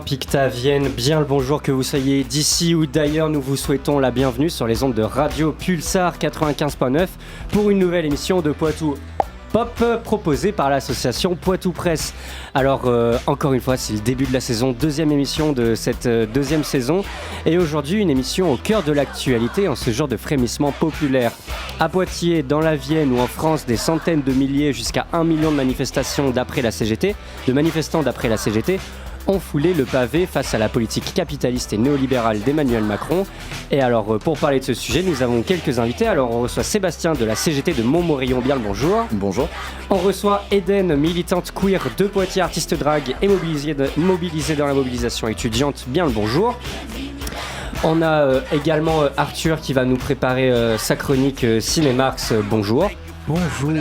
Pictavienne, bien le bonjour que vous soyez d'ici ou d'ailleurs, nous vous souhaitons la bienvenue sur les ondes de Radio Pulsar 95.9 pour une nouvelle émission de Poitou Pop proposée par l'association Poitou Presse. Alors encore une fois, c'est le début de la saison, deuxième émission de cette deuxième saison et aujourd'hui une émission au cœur de l'actualité en ce genre de frémissement populaire. À Poitiers, dans la Vienne ou en France, des centaines de milliers jusqu'à 1 million de manifestants d'après la CGT ont foulé le pavé face à la politique capitaliste et néolibérale d'Emmanuel Macron. Et alors, pour parler de ce sujet, nous avons quelques invités. Alors, on reçoit Sébastien de la CGT de Montmorillon, bien le bonjour. Bonjour. On reçoit Eden, militante queer de Poitiers, artiste drague et mobilisée dans la mobilisation étudiante, bien le bonjour. On a également Arthur qui va nous préparer sa chronique Cinémarx, bonjour. Bonjour.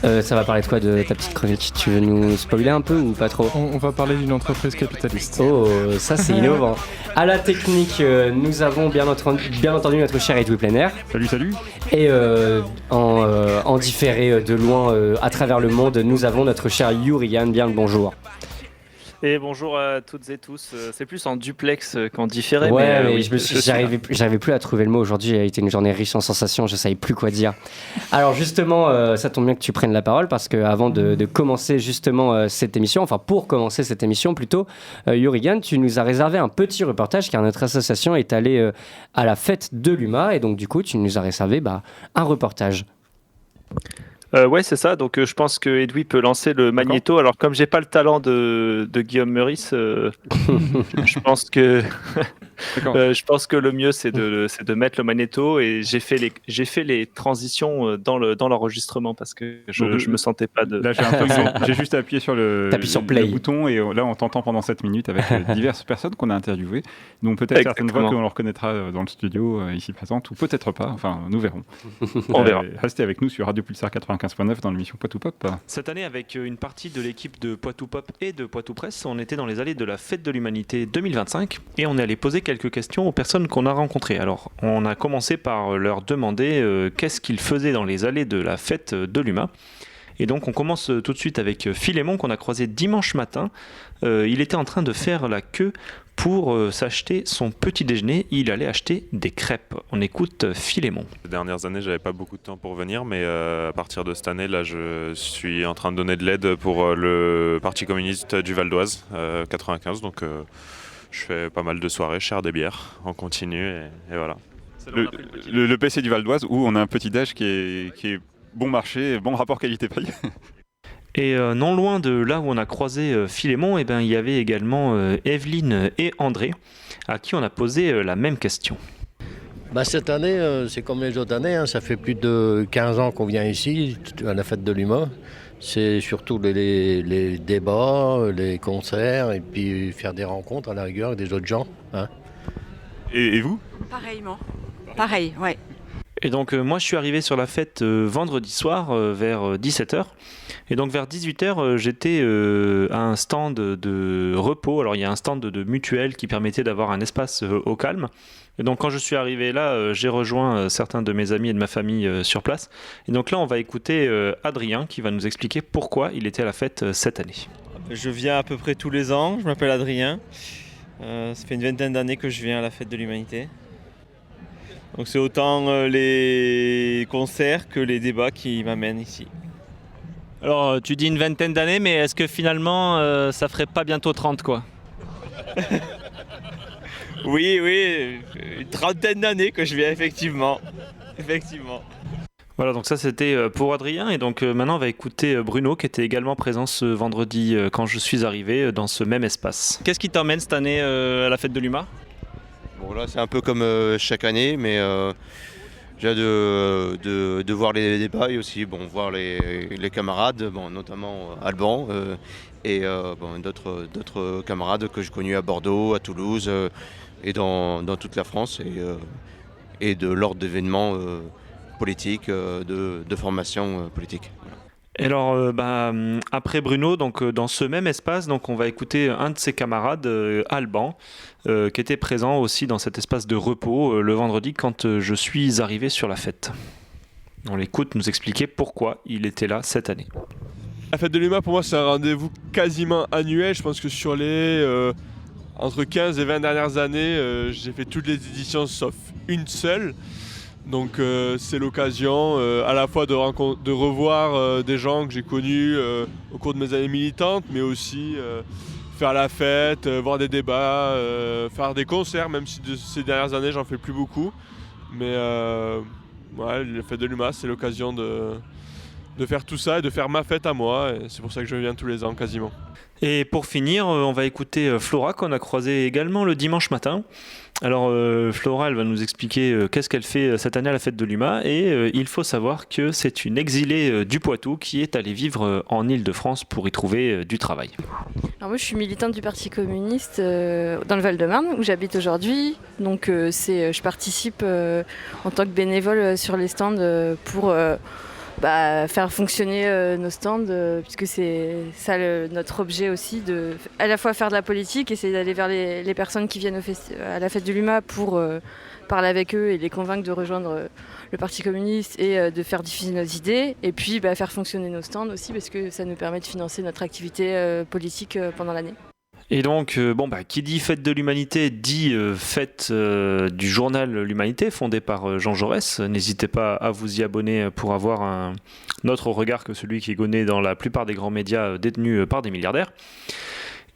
Ça va parler de quoi de ta petite chronique ? Tu veux nous spoiler un peu ou pas trop ? On va parler d'une entreprise capitaliste. Oh, ça c'est innovant. À la technique, nous avons bien entendu notre cher Edoui Plenaire. Salut. Et en différé de loin à travers le monde, nous avons notre cher Yurian, bien le bonjour. Et bonjour à toutes et tous. C'est plus en duplex qu'en différé. Ouais, mais oui, j'arrivais plus à trouver le mot aujourd'hui. Il a été une journée riche en sensations. Je savais plus quoi dire. Alors justement, ça tombe bien que tu prennes la parole parce que avant de commencer justement cette émission, enfin pour commencer cette émission plutôt, Yurigan, tu nous as réservé un petit reportage car notre association est allée à la fête de l'UMA et donc du coup tu nous as réservé un reportage. Ouais, c'est ça. Donc, je pense que Edoui peut lancer le magnéto. Alors, comme j'ai pas le talent de Guillaume Meurice, je pense que le mieux c'est de mettre le magnéto. Et j'ai fait les transitions dans l'enregistrement parce que je me sentais pas de. Là, j'ai juste appuyé sur le bouton et là, on t'entend pendant 7 minutes avec diverses personnes qu'on a interviewées. Donc, peut-être certaines voix qu'on le reconnaîtra dans le studio ici présente ou peut-être pas. Enfin, nous verrons. On verra. Restez avec nous sur Radio Pulsar 95.9 dans l'émission Poitou Pop. Cette année, avec une partie de l'équipe de Poitou Pop et de Poitou Presse, on était dans les allées de la Fête de l'Humanité 2025 et on est allé poser quelques questions aux personnes qu'on a rencontrées. Alors, on a commencé par leur demander qu'est-ce qu'ils faisaient dans les allées de la Fête de l'Humain. Et donc, on commence tout de suite avec Philémon qu'on a croisé dimanche matin. Il était en train de faire la queue pour s'acheter son petit déjeuner. Il allait acheter des crêpes. On écoute Philémon. Les dernières années, j'avais pas beaucoup de temps pour venir, mais à partir de cette année, là, je suis en train de donner de l'aide pour le Parti communiste du Val d'Oise, 95. Donc, je fais pas mal de soirées, je sers des bières en continu et voilà. Le PC du Val d'Oise où on a un petit déj qui est bon marché, bon rapport qualité-prix. Et non loin de là où on a croisé Philémon, il y avait également Evelyne et André, à qui on a posé la même question. Cette année, c'est comme les autres années, ça fait plus de 15 ans qu'on vient ici, à la fête de l'UMA. C'est surtout les débats, les concerts, et puis faire des rencontres à la rigueur avec des autres gens. Et vous ? Pareillement. Pareil, ouais. Et donc moi je suis arrivé sur la fête vendredi soir vers 17h et donc vers 18h j'étais à un stand de repos. Alors il y a un stand de mutuelle qui permettait d'avoir un espace au calme et donc quand je suis arrivé là j'ai rejoint certains de mes amis et de ma famille sur place et donc là on va écouter Adrien qui va nous expliquer pourquoi il était à la fête cette année. Je viens à peu près tous les ans, je m'appelle Adrien, ça fait une vingtaine d'années que je viens à la fête de l'Humanité. Donc c'est autant les concerts que les débats qui m'amènent ici. Alors tu dis une vingtaine d'années, mais est-ce que finalement ça ferait pas bientôt 30 quoi ? Oui, une trentaine d'années que je viens effectivement. Voilà, donc ça c'était pour Adrien et donc maintenant on va écouter Bruno qui était également présent ce vendredi quand je suis arrivé dans ce même espace. Qu'est-ce qui t'emmène cette année à la fête de l'UMA ? Bon là c'est un peu comme chaque année, mais déjà de voir les débats et aussi voir les camarades, notamment Alban et d'autres camarades que j'ai connus à Bordeaux, à Toulouse et dans toute la France et de l'ordre d'événements politique, de formation politique. Voilà. Et alors, après Bruno, donc dans ce même espace, donc on va écouter un de ses camarades, Alban, qui était présent aussi dans cet espace de repos le vendredi quand je suis arrivé sur la fête. On l'écoute nous expliquer pourquoi il était là cette année. La fête de l'UMA, pour moi, c'est un rendez-vous quasiment annuel. Je pense que sur les entre 15 et 20 dernières années, j'ai fait toutes les éditions sauf une seule. Donc c'est l'occasion à la fois de revoir des gens que j'ai connus au cours de mes années militantes, mais aussi faire la fête, voir des débats, faire des concerts, même si ces dernières années j'en fais plus beaucoup. Mais la fête de l'UMA, c'est l'occasion de faire tout ça et de faire ma fête à moi. Et c'est pour ça que je viens tous les ans quasiment. Et pour finir, on va écouter Flora qu'on a croisée également le dimanche matin. Alors Flora, elle va nous expliquer qu'est-ce qu'elle fait cette année à la fête de l'UMA et il faut savoir que c'est une exilée du Poitou qui est allée vivre en Île-de-France pour y trouver du travail. Alors moi je suis militante du Parti communiste dans le Val-de-Marne où j'habite aujourd'hui. Donc je participe en tant que bénévole sur les stands pour faire fonctionner nos stands puisque c'est ça notre objet aussi, de à la fois faire de la politique, essayer d'aller vers les personnes qui viennent à la fête de l'UMA pour parler avec eux et les convaincre de rejoindre le Parti communiste et de faire diffuser nos idées, et puis faire fonctionner nos stands aussi parce que ça nous permet de financer notre activité politique pendant l'année. Et donc, qui dit fête de l'humanité dit fête du journal L'Humanité, fondé par Jean Jaurès. N'hésitez pas à vous y abonner pour avoir un autre regard que celui qui est donné dans la plupart des grands médias détenus par des milliardaires.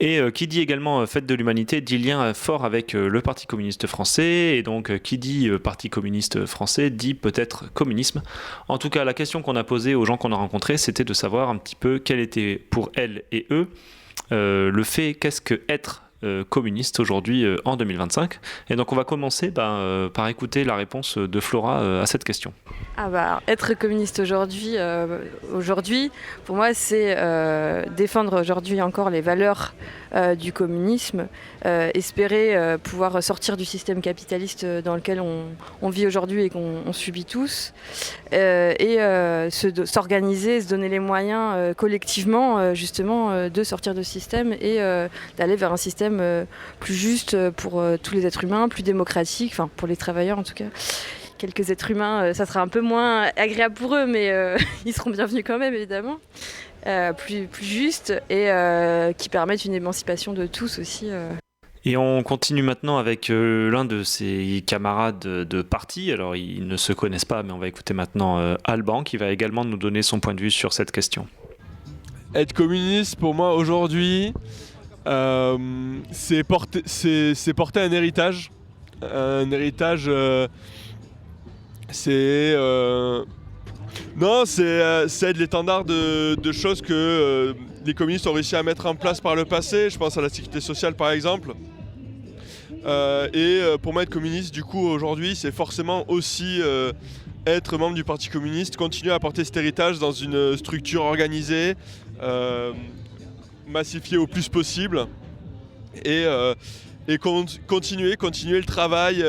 Et qui dit également fête de l'humanité dit lien fort avec le Parti communiste français. Et donc, qui dit Parti communiste français dit peut-être communisme. En tout cas, la question qu'on a posée aux gens qu'on a rencontrés, c'était de savoir un petit peu quel était pour elles et eux le fait qu'est-ce que être communiste aujourd'hui en 2025. Et donc on va commencer par écouter la réponse de Flora à cette question. Être communiste aujourd'hui, pour moi c'est défendre aujourd'hui encore les valeurs du communisme, espérer pouvoir sortir du système capitaliste dans lequel on vit aujourd'hui et qu'on subit tous, et s'organiser, se donner les moyens collectivement justement de sortir de ce système et d'aller vers un système plus juste pour tous les êtres humains, plus démocratique, enfin pour les travailleurs en tout cas. Quelques êtres humains, ça sera un peu moins agréable pour eux, mais ils seront bienvenus quand même évidemment. Plus juste et qui permettent une émancipation de tous aussi. Et on continue maintenant avec l'un de ses camarades de parti. Alors ils ne se connaissent pas, mais on va écouter maintenant Alban qui va également nous donner son point de vue sur cette question. Être communiste pour moi aujourd'hui, c'est porter un héritage. Un héritage, c'est être l'étendard de choses que les communistes ont réussi à mettre en place par le passé. Je pense à la sécurité sociale par exemple. Pour moi être communiste du coup aujourd'hui c'est forcément aussi être membre du Parti communiste, continuer à porter cet héritage dans une structure organisée, massifiée au plus possible et continuer le travail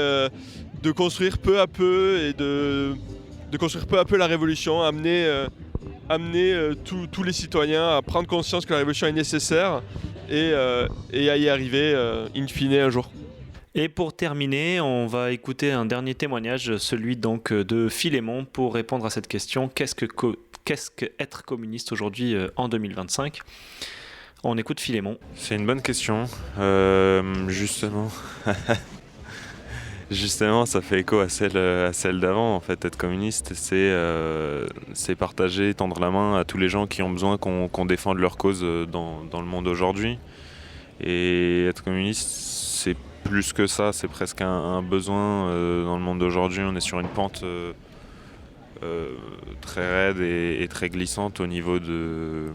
de construire peu à peu et de construire peu à peu la révolution, amener tous les citoyens à prendre conscience que la révolution est nécessaire et à y arriver in fine un jour. Et pour terminer, on va écouter un dernier témoignage, celui donc de Philémon, pour répondre à cette question, qu'est-ce que être communiste aujourd'hui en 2025 ? On écoute Philémon. C'est une bonne question, justement. Justement, ça fait écho à celle d'avant. En fait, être communiste, c'est partager, tendre la main à tous les gens qui ont besoin qu'on défende leur cause dans le monde aujourd'hui. Et être communiste, c'est plus que ça, c'est presque un besoin dans le monde d'aujourd'hui. On est sur une pente très raide et très glissante au niveau de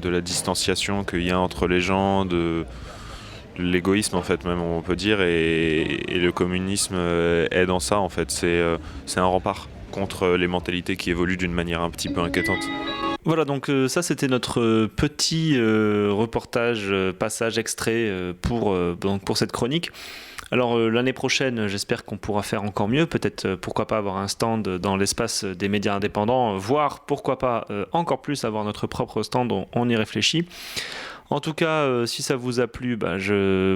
la distanciation qu'il y a entre les gens, de l'égoïsme en fait même on peut dire, et le communisme est dans ça en fait. C'est un rempart contre les mentalités qui évoluent d'une manière un petit peu inquiétante. Voilà, donc ça c'était notre petit reportage, passage extrait pour cette chronique. Alors l'année prochaine, j'espère qu'on pourra faire encore mieux. Peut-être pourquoi pas avoir un stand dans l'espace des médias indépendants, voire pourquoi pas encore plus avoir notre propre stand. On y réfléchit. En tout cas, si ça vous a plu,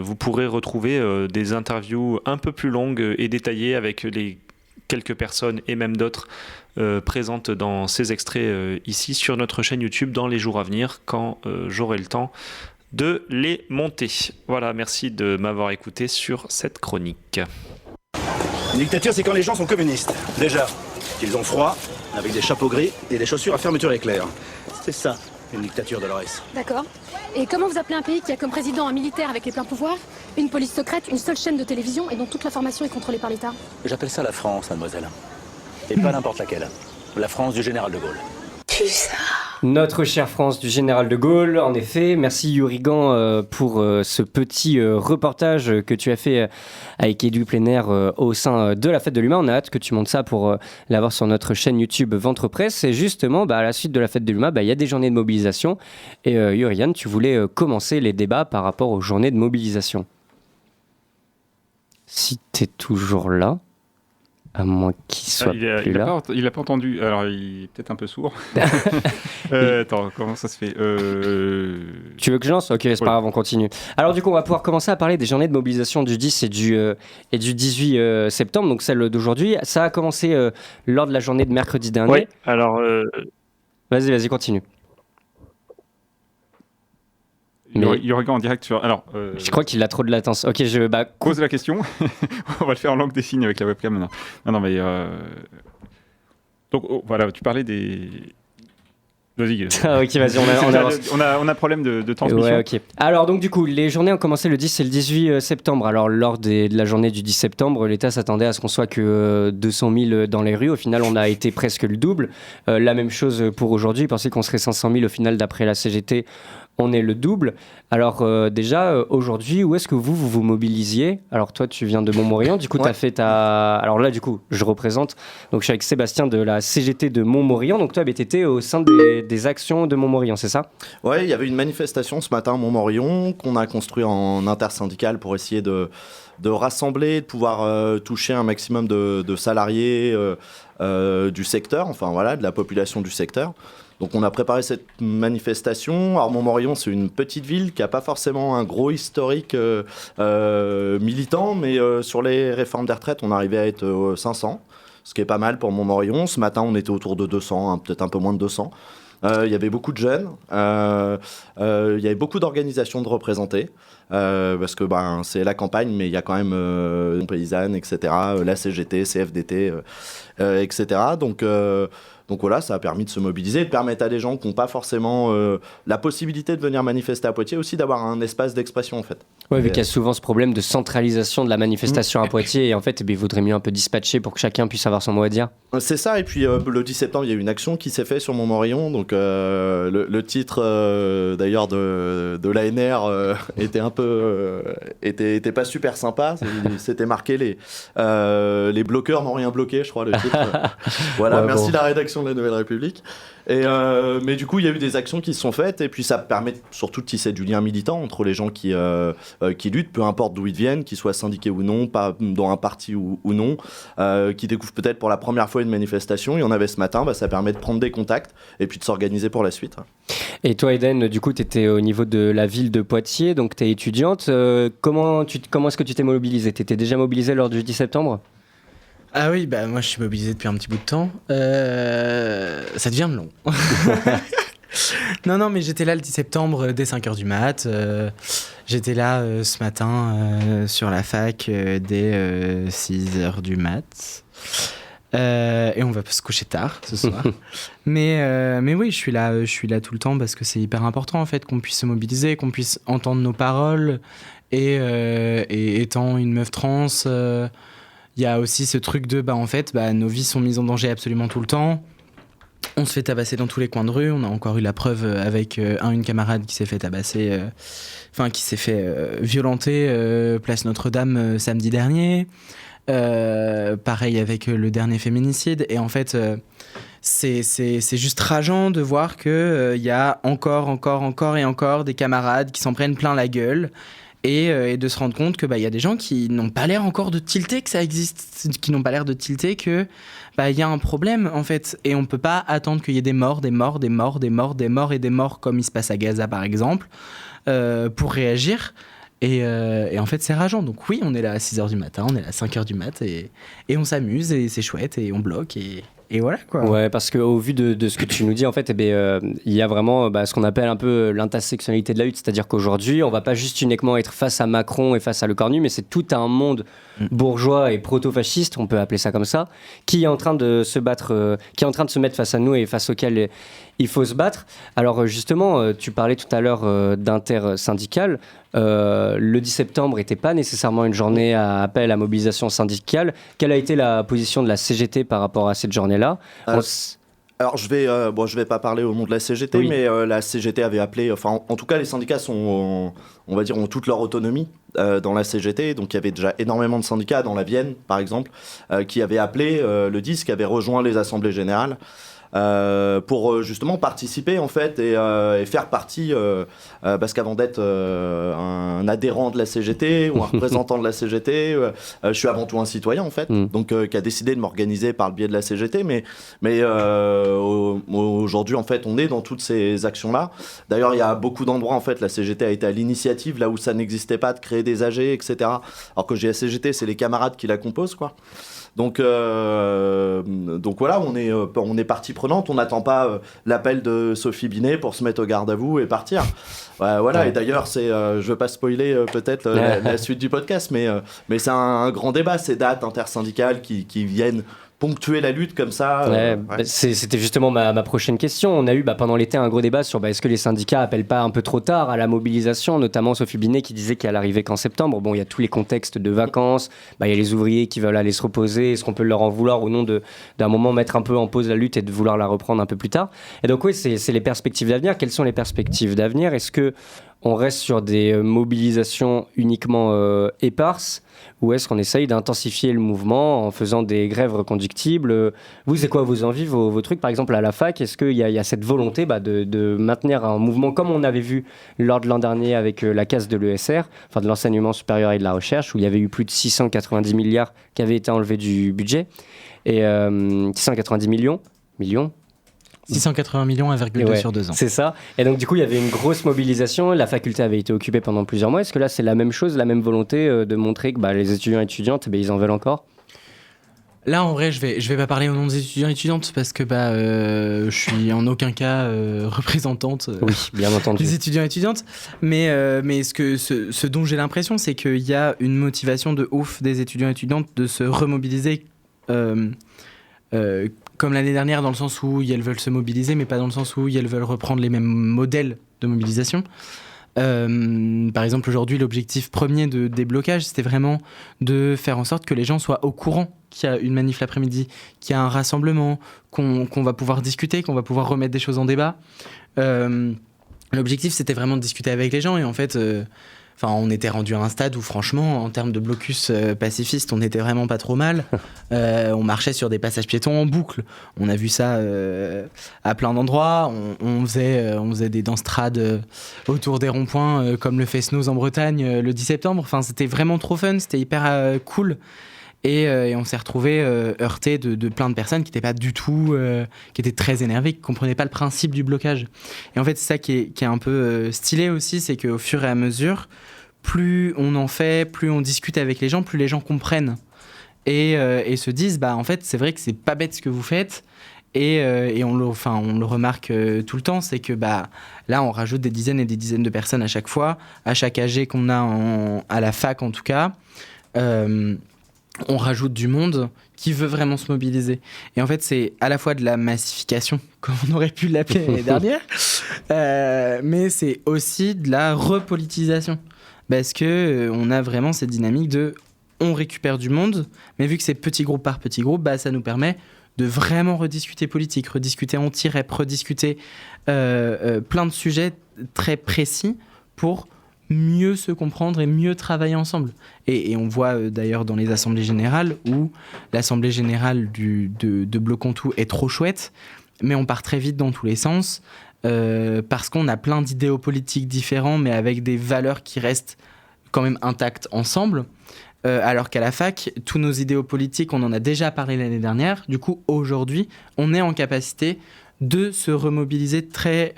vous pourrez retrouver des interviews un peu plus longues et détaillées avec les quelques personnes et même d'autres présentes dans ces extraits ici sur notre chaîne YouTube dans les jours à venir quand j'aurai le temps de les monter. Voilà, merci de m'avoir écouté sur cette chronique. Une dictature, c'est quand les gens sont communistes. Déjà, qu'ils ont froid, avec des chapeaux gris et des chaussures à fermeture éclair. C'est ça, une dictature, Dolores. D'accord. Et comment vous appelez un pays qui a comme président un militaire avec les pleins pouvoirs, une police secrète, une seule chaîne de télévision et dont toute l'information est contrôlée par l'État? J'appelle ça la France, mademoiselle. Et pas n'importe laquelle. La France du général de Gaulle. Notre chère France du général de Gaulle, en effet. Merci Yurigan pour ce petit reportage que tu as fait avec Edoui Plenel au sein de la Fête de l'Humain. On a hâte que tu montes ça pour l'avoir sur notre chaîne YouTube Ventre Presse. Et justement, à la suite de la Fête de l'Humain, il y a des journées de mobilisation. Et Yurigan, tu voulais commencer les débats par rapport aux journées de mobilisation. Si tu es toujours là... À moins qu'il soit plus là. Il n'a pas entendu. Alors, il est peut-être un peu sourd. Attends, comment ça se fait Tu veux que je lance ? Ok, c'est pas grave, on continue. Alors, du coup, on va pouvoir commencer à parler des journées de mobilisation du 10 et du 18 septembre, donc celle d'aujourd'hui. Ça a commencé lors de la journée de mercredi dernier. Oui, alors... Vas-y, continue. Yurigan en direct sur. Alors, je crois qu'il a trop de latence. Ok, pose la question. On va le faire en langue des signes avec la webcam maintenant. Non, mais. Donc, voilà, tu parlais des. Vas-y. Ok, vas-y, on a problème de transmission. Ouais, ok. Alors, donc, du coup, les journées ont commencé le 10 et le 18 septembre. Alors, lors de la journée du 10 septembre, l'État s'attendait à ce qu'on soit que 200 000 dans les rues. Au final, on a été presque le double. La même chose pour aujourd'hui. Pensez qu'on serait 500 000 au final, d'après la CGT. On est le double. Alors déjà, aujourd'hui, où est-ce que vous mobilisiez ? Alors toi, tu viens de Montmorillon. Du coup, tu as fait ta... Alors là, du coup, je représente. Donc je suis avec Sébastien de la CGT de Montmorillon. Donc toi, tu étais au sein des actions de Montmorillon, c'est ça ? Ouais, il y avait une manifestation ce matin à Montmorillon qu'on a construit en intersyndical pour essayer de rassembler, de pouvoir toucher un maximum de salariés du secteur, enfin voilà, de la population du secteur. Donc on a préparé cette manifestation. Alors Montmorillon, c'est une petite ville qui n'a pas forcément un gros historique militant, mais sur les réformes des retraites, on arrivait à être 500, ce qui est pas mal pour Montmorillon. Ce matin, on était autour de 200, peut-être un peu moins de 200. Il y avait beaucoup de jeunes, il y avait beaucoup d'organisations de représentés, parce que c'est la campagne, mais il y a quand même paysannes, etc., la CGT, CFDT, etc. Donc voilà, ça a permis de se mobiliser, de permettre à des gens qui n'ont pas forcément la possibilité de venir manifester à Poitiers aussi d'avoir un espace d'expression en fait. Oui, vu qu'il y a souvent ce problème de centralisation de la manifestation à Poitiers et en fait, il vaudrait mieux un peu dispatcher pour que chacun puisse avoir son mot à dire. C'est ça, et puis le 10 septembre, il y a eu une action qui s'est faite sur Montmorillon, donc le titre d'ailleurs de l'ANR était pas super sympa, c'était marqué les bloqueurs n'ont rien bloqué, je crois, le titre. Voilà, ouais, merci la rédaction de la Nouvelle République. Mais du coup, il y a eu des actions qui se sont faites et puis ça permet surtout de tisser du lien militant entre les gens qui luttent, peu importe d'où ils viennent, qu'ils soient syndiqués ou non, pas dans un parti ou non, qui découvrent peut-être pour la première fois une manifestation. Il y en avait ce matin, ça permet de prendre des contacts et puis de s'organiser pour la suite. Et toi, Eden, du coup, tu étais au niveau de la ville de Poitiers, donc tu es étudiante. Comment est-ce que tu t'es mobilisée ? Tu étais déjà mobilisée lors du 10 septembre ? Ah oui, moi je suis mobilisé depuis un petit bout de temps. Ça devient long. Non, mais j'étais là le 10 septembre dès 5h du mat. J'étais là ce matin sur la fac dès 6h du mat. Et on va se coucher tard ce soir. mais oui, je suis là tout le temps parce que c'est hyper important en fait qu'on puisse se mobiliser, qu'on puisse entendre nos paroles. Et étant une meuf trans... Il y a aussi ce truc de, nos vies sont mises en danger absolument tout le temps. On se fait tabasser dans tous les coins de rue. On a encore eu la preuve avec une camarade qui s'est fait tabasser, qui s'est fait violenter place Notre-Dame samedi dernier. Pareil avec le dernier féminicide. Et en fait, c'est juste rageant de voir qu'il y a encore des camarades qui s'en prennent plein la gueule. et de se rendre compte que y a des gens qui n'ont pas l'air encore de tilter que ça existe, qui n'ont pas l'air de tilter que il y a un problème en fait, et on peut pas attendre qu'il y ait des morts comme il se passe à Gaza par exemple pour réagir. Et en fait c'est rageant. Donc oui, on est là à 6h du matin, on est là à 5h du mat et on s'amuse et c'est chouette et on bloque et voilà quoi. Ouais, parce qu'au vu de ce que tu nous dis, en fait, il y a vraiment ce qu'on appelle un peu l'intersectionnalité de la lutte. C'est-à-dire qu'aujourd'hui, on va pas juste uniquement être face à Macron et face à Le Cornu, mais c'est tout un monde bourgeois et proto-fasciste, on peut appeler ça comme ça, qui est en train de se battre, qui est en train de se mettre face à nous et face auquel il faut se battre. Alors justement, tu parlais tout à l'heure d'intersyndical. Le 10 septembre n'était pas nécessairement une journée à appel à mobilisation syndicale. Quelle a été la position de la CGT par rapport à cette journée-là? Alors je vais pas parler au nom de la CGT, oui. Mais la CGT avait appelé, en tout cas les syndicats ont toute leur autonomie dans la CGT, donc il y avait déjà énormément de syndicats dans la Vienne par exemple, qui avaient appelé le 10, qui avaient rejoint les assemblées générales. Pour justement participer en fait et faire partie parce qu'avant d'être un adhérent de la CGT ou un représentant de la CGT, je suis avant tout un citoyen en fait, donc qui a décidé de m'organiser par le biais de la CGT, mais aujourd'hui en fait on est dans toutes ces actions là. D'ailleurs il y a beaucoup d'endroits en fait la CGT a été à l'initiative là où ça n'existait pas de créer des AG etc, alors que la CGT c'est les camarades qui la composent quoi. Donc voilà, on est partie prenante, on n'attend pas l'appel de Sophie Binet pour se mettre au garde à vous et partir. Voilà, ouais. Et d'ailleurs, je veux pas spoiler peut-être la suite du podcast, mais c'est un grand débat, ces dates intersyndicales qui viennent ponctuer la lutte comme ça. C'était justement ma prochaine question. On a eu pendant l'été un gros débat sur est-ce que les syndicats appellent pas un peu trop tard à la mobilisation, notamment Sophie Binet qui disait qu'elle arrivait qu'en septembre. Bon, il y a tous les contextes de vacances, il y a les ouvriers qui veulent aller se reposer, est-ce qu'on peut leur en vouloir ou non d'un moment mettre un peu en pause la lutte et de vouloir la reprendre un peu plus tard. Et donc oui, c'est les perspectives d'avenir. Quelles sont les perspectives d'avenir? Est-ce que on reste sur des mobilisations uniquement éparses, ou est-ce qu'on essaye d'intensifier le mouvement en faisant des grèves reconductibles? Vous, c'est quoi vos envies, vos trucs? Par exemple, à la fac, est-ce qu'il y a cette volonté de maintenir un mouvement comme on avait vu lors de l'an dernier avec la casse de l'ESR, de l'enseignement supérieur et de la recherche, où il y avait eu plus de 690 milliards qui avaient été enlevés du budget, et 690 millions 680 millions, 1,2 sur 2 ans. C'est ça. Et donc, du coup, il y avait une grosse mobilisation. La faculté avait été occupée pendant plusieurs mois. Est-ce que là, c'est la même chose, la même volonté de montrer que les étudiants et étudiantes, ils en veulent encore? Là, en vrai, je vais pas parler au nom des étudiants et étudiantes parce que je suis en aucun cas représentante bien entendu. des étudiants et étudiantes. Mais ce dont j'ai l'impression, c'est qu'il y a une motivation de ouf des étudiants et étudiantes de se remobiliser comme l'année dernière, dans le sens où elles veulent se mobiliser, mais pas dans le sens où elles veulent reprendre les mêmes modèles de mobilisation. Par exemple, aujourd'hui, l'objectif premier de déblocage, c'était vraiment de faire en sorte que les gens soient au courant qu'il y a une manif l'après-midi, qu'il y a un rassemblement, qu'on va pouvoir discuter, qu'on va pouvoir remettre des choses en débat. L'objectif, c'était vraiment de discuter avec les gens, et en fait... on était rendu à un stade où, franchement, en termes de blocus pacifiste, on n'était vraiment pas trop mal. On marchait sur des passages piétons en boucle. On a vu ça à plein d'endroits. On faisait des danstrades autour des ronds-points, comme le fait Snows en Bretagne le 10 septembre. C'était vraiment trop fun, c'était hyper cool. Et on s'est retrouvé heurté de plein de personnes qui n'étaient pas du tout, qui étaient très énervées, qui ne comprenaient pas le principe du blocage. Et en fait, c'est ça qui est un peu stylé aussi, c'est qu'au fur et à mesure, plus on en fait, plus on discute avec les gens, plus les gens comprennent et se disent, en fait, c'est vrai que c'est pas bête ce que vous faites. Et on le remarque tout le temps, c'est que là, on rajoute des dizaines et des dizaines de personnes à chaque fois, à chaque AG qu'on a à la fac en tout cas. On rajoute du monde qui veut vraiment se mobiliser. Et en fait, c'est à la fois de la massification, comme on aurait pu l'appeler l'année dernière, mais c'est aussi de la repolitisation. Parce qu'on a vraiment cette dynamique de on récupère du monde, mais vu que c'est petit groupe par petit groupe, ça nous permet de vraiment rediscuter politique, rediscuter anti-rep, rediscuter plein de sujets très précis pour mieux se comprendre et mieux travailler ensemble. Et on voit d'ailleurs dans les assemblées générales où l'assemblée générale de Bloc-Contour est trop chouette, mais on part très vite dans tous les sens parce qu'on a plein d'idéaux politiques différents, mais avec des valeurs qui restent quand même intacts ensemble. Alors qu'à la fac, tous nos idéaux politiques, on en a déjà parlé l'année dernière. Du coup, aujourd'hui, on est en capacité de se remobiliser très